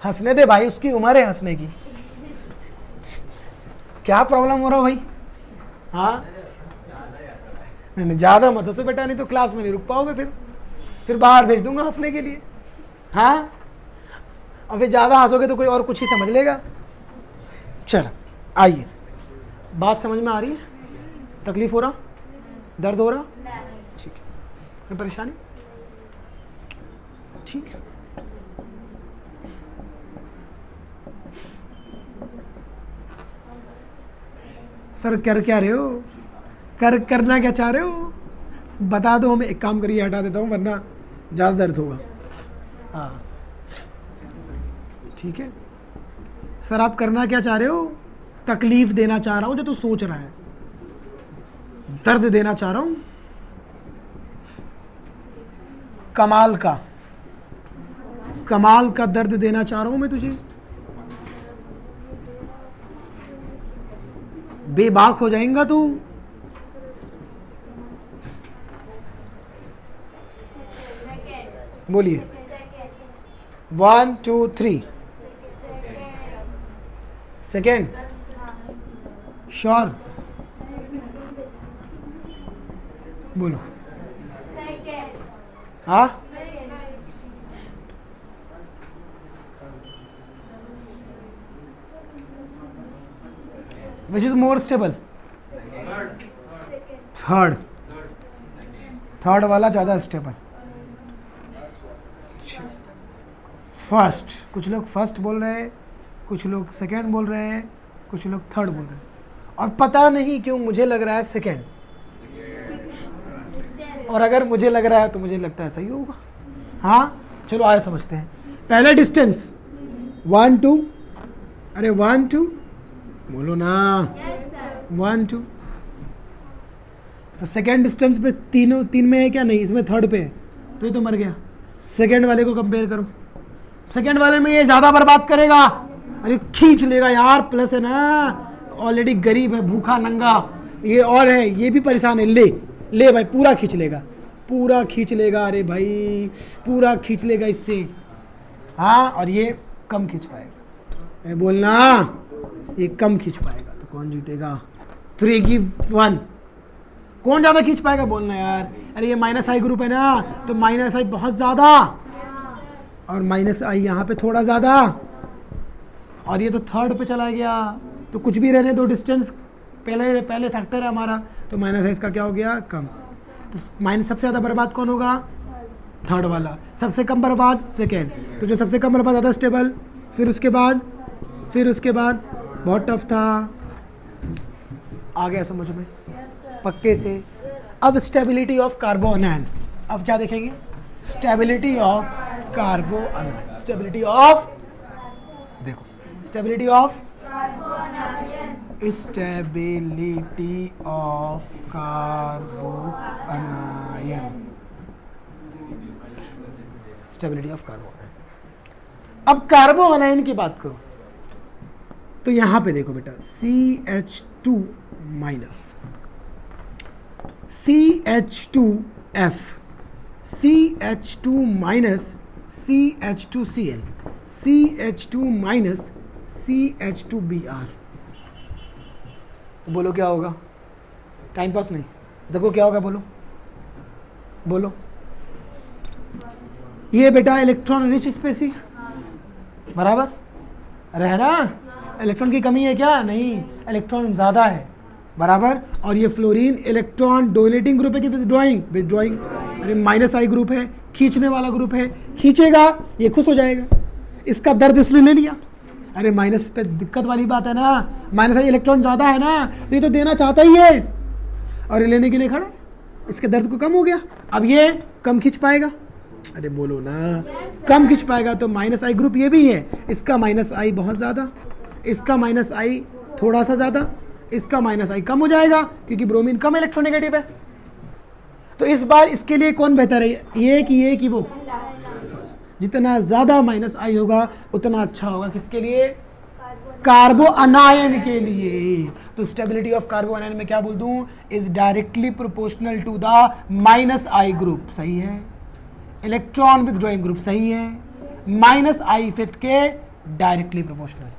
हंसने दे भाई, उसकी उम्र है हंसने की। क्या प्रॉब्लम हो रहा भाई? हाँ नहीं ज़्यादा मत हंसो बेटा, नहीं तो क्लास में नहीं रुक पाओगे, फिर बाहर भेज दूंगा हंसने के लिए। हाँ, और फिर ज़्यादा हंसोगे तो कोई और कुछ ही समझ लेगा। चलो आइए, बात समझ में आ रही है? तकलीफ हो रहा, दर्द हो रहा? ठीक है, कोई परेशानी? ठीक है। सर कर क्या रहे हो? करना क्या चाह रहे हो? बता दो हमें। एक काम करिए, हटा देता हूँ वरना ज़्यादा दर्द होगा। हाँ ठीक है। सर आप करना क्या चाह रहे हो? तकलीफ देना चाह रहा हूँ जो तू सोच रहा है, दर्द देना चाह रहा हूँ, कमाल का दर्द देना चाह रहा हूँ मैं तुझे। बेबाक हो जाएगा तू। बोलिए 1 2 3 सेकेंड। श्योर? बोलो। हाँ which is more stable? Third. Third वाला ज़्यादा स्टेबल। फर्स्ट, कुछ लोग फर्स्ट बोल रहे हैं, कुछ लोग सेकेंड बोल रहे हैं, कुछ लोग थर्ड बोल रहे हैं, और पता नहीं क्यों मुझे लग रहा है सेकेंड, और अगर मुझे लग रहा है तो मुझे लगता है सही होगा। हाँ चलो आगे समझते हैं। पहले डिस्टेंस 1 2, अरे 1 2 बोलो ना, 1 2। तो सेकेंड डिस्टेंस पे तीन में है क्या? नहीं, इसमें थर्ड पे है, तो ये तो मर गया। सेकेंड वाले को कंपेयर करो, सेकेंड वाले में ये ज़्यादा बर्बाद करेगा, अरे खींच लेगा यार, प्लस है ना, ऑलरेडी गरीब है, भूखा नंगा, ये और है, ये भी परेशान है, ले भाई पूरा खींच लेगा, पूरा खींच लेगा, अरे भाई पूरा खींच लेगा इससे। हाँ, और ये कम खींच पाएगा, बोलना ये कम खींच पाएगा, तो कौन जीतेगा? 3 की 1, कौन ज़्यादा खींच पाएगा? बोलना यार। अरे ये माइनस आई ग्रुप है ना, तो माइनस आई बहुत ज़्यादा, और माइनस आई यहाँ पे थोड़ा ज़्यादा, और ये तो थर्ड पे चला गया, तो कुछ भी रहने दो, डिस्टेंस पहले फैक्टर है हमारा, तो माइनस आई इसका क्या हो गया? कम। तो माइनस सबसे ज़्यादा बर्बाद कौन होगा? थर्ड वाला। सबसे कम बर्बाद सेकेंड, तो जो सबसे कम बर्बाद ज़्यादा स्टेबल। फिर उसके बाद बहुत टफ था, आ गया समझ में पक्के से। अब स्टेबिलिटी ऑफ कार्बो अनायन, अब क्या देखेंगे? Stability of carbanion, stability of, देखो stability of carbanion, stability of carbanion. अब कार्बो अनायन की बात करो तो यहां पे देखो बेटा, CH2 minus, CH2F, CH2 minus CH2Cl, CH2 minus CH2Br, तो बोलो क्या होगा? टाइम पास नहीं, देखो क्या होगा, बोलो। ये बेटा इलेक्ट्रॉन रिच स्पेसी, बराबर, अरे है ना, इलेक्ट्रॉन की कमी है क्या? नहीं, इलेक्ट्रॉन ज़्यादा है, बराबर। और ये फ्लोरीन इलेक्ट्रॉन डोनेटिंग ग्रुप है कि विदड्रॉइंग? अरे माइनस आई ग्रुप है, खींचने वाला ग्रुप है, खींचेगा ये खुश हो जाएगा, इसका दर्द इसने ले लिया। अरे माइनस पे दिक्कत वाली बात है ना, माइनस आई इलेक्ट्रॉन ज़्यादा है ना, तो ये तो देना चाहता ही है, और ये लेने के लिए खड़ा है, इसके दर्द को कम हो गया, अब ये कम खींच पाएगा, अरे बोलो ना, कम खींच पाएगा, तो माइनस आई ग्रुप ये भी है, इसका माइनस आई बहुत ज़्यादा, इसका माइनस आई थोड़ा सा ज़्यादा, इसका माइनस आई कम हो जाएगा, क्योंकि ब्रोमीन कम इलेक्ट्रोनेगेटिव है। तो इस बार इसके लिए कौन बेहतर है, ये कि वो? जितना ज़्यादा माइनस आई होगा उतना अच्छा होगा, किसके लिए? कार्बो अनायन के लिए। तो स्टेबिलिटी ऑफ कार्बो अनायन में क्या बोल दूं? Is directly proportional to the minus I group, सही है। इलेक्ट्रॉन विथड्रॉइंग ग्रुप, सही है। माइनस आई इफेक्ट के डायरेक्टली प्रोपोर्शनल,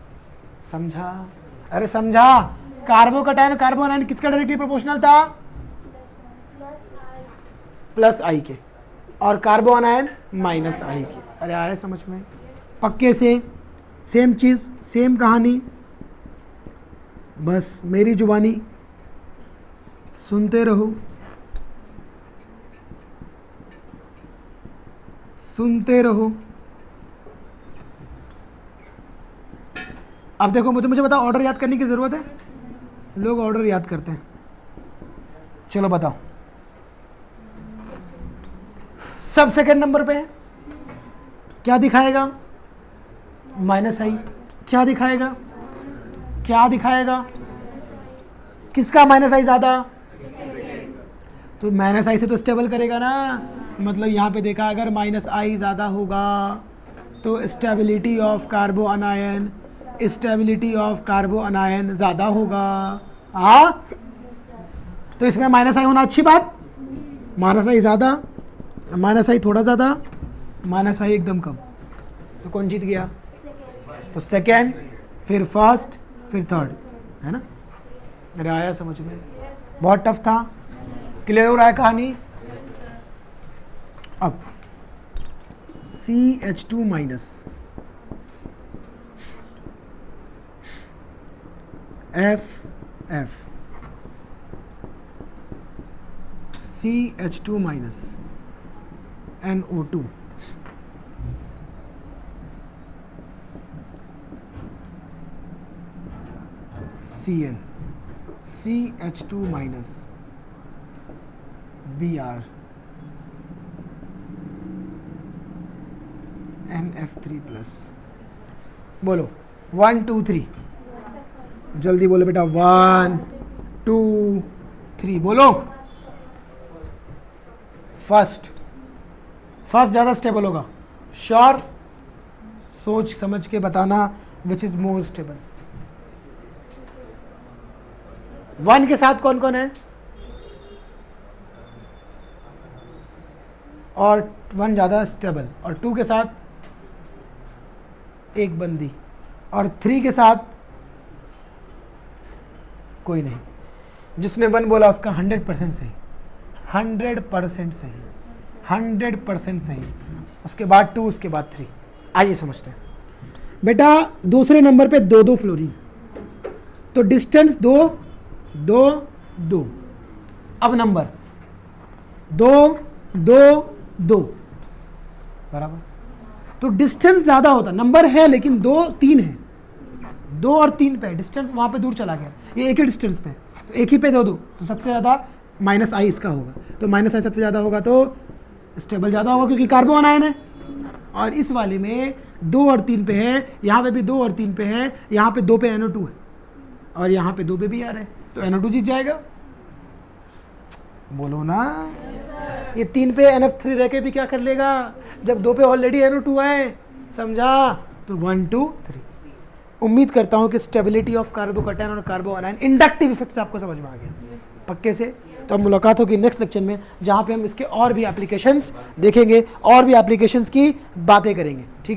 समझा? अरे समझा, कार्बोकैटायन कार्बो अनायन किसका डायरेक्टली प्रोपोर्शनल था? प्लस आई के, और कार्बो अनायन माइनस आई के। अरे आया समझ में पक्के से? सेम चीज़, सेम कहानी, बस मेरी जुबानी सुनते रहो, सुनते रहो। अब देखो, मुझे बताओ, ऑर्डर याद करने की ज़रूरत है? लोग ऑर्डर याद करते हैं, चलो बताओ। सब सेकंड नंबर पे है, क्या दिखाएगा? माइनस आई। क्या दिखाएगा? किसका माइनस आई ज़्यादा? तो माइनस आई से तो स्टेबल करेगा ना, मतलब यहाँ पे देखा, अगर माइनस आई ज़्यादा होगा तो stability of carbanion, stability of कार्बो अनायन ज़्यादा होगा। हाँ, तो इसमें माइनस आई होना अच्छी बात, माइनस आई ज़्यादा, माइनस आई थोड़ा ज़्यादा, माइनस आई एकदम कम, तो कौन जीत गया? तो सेकेंड, फिर फर्स्ट, फिर थर्ड, है ना? अरे आया समझ में? बहुत टफ था, क्लियर हो रहा है कहानी? अब CH2 minus F CH2 minus NO2 CN CH2 minus Br NF3 plus. बोलो 1 2 3, जल्दी बोलो बेटा, 1 2 3 बोलो। फर्स्ट ज़्यादा स्टेबल होगा, श्योर? सोच समझ के बताना विच इज मोर स्टेबल। 1 के साथ कौन कौन है? और 1 ज़्यादा स्टेबल, और 2 के साथ एक बंदी, और 3 के साथ कोई नहीं। जिसने 1 बोला उसका 100% सही, 100% सही, 100% सही। उसके बाद 2, उसके बाद 3। आइए समझते हैं बेटा। दूसरे नंबर पे 2 2 फ्लोरीन, तो डिस्टेंस 2 2 2। अब नंबर 2 2 2 बराबर, तो डिस्टेंस ज़्यादा होता, नंबर है लेकिन 2 3 है, 2 और 3 पे डिस्टेंस वहाँ पे दूर चला गया, ये एक ही डिस्टेंस पे, तो एक ही पे दो, तो सबसे ज़्यादा माइनस आई इसका होगा, तो माइनस आई सबसे ज़्यादा होगा, तो स्टेबल ज़्यादा होगा क्योंकि कार्बन आयन है। और इस वाले में 2 और 3 पे है, यहाँ पे भी 2 और 3 पे है, यहाँ पे 2 पे NO2 है, और यहाँ पे 2 पे भी आ रहा है, तो NO2 जीत जाएगा। बोलो ना, ये 3 पे NF3 रह के भी क्या कर लेगा, जब 2 पे ऑलरेडी NO2 है, समझा? तो 1 2 3। उम्मीद करता हूँ कि स्टेबिलिटी ऑफ कार्बोकैटायन और कार्बो आयन इंडक्टिव इफेक्ट से आपको समझ में आ गया पक्के से। तो अब मुलाकात होगी नेक्स्ट लेक्चर में, जहाँ पे हम इसके और भी एप्लीकेशंस देखेंगे, और भी एप्लीकेशंस की बातें करेंगे, ठीक है।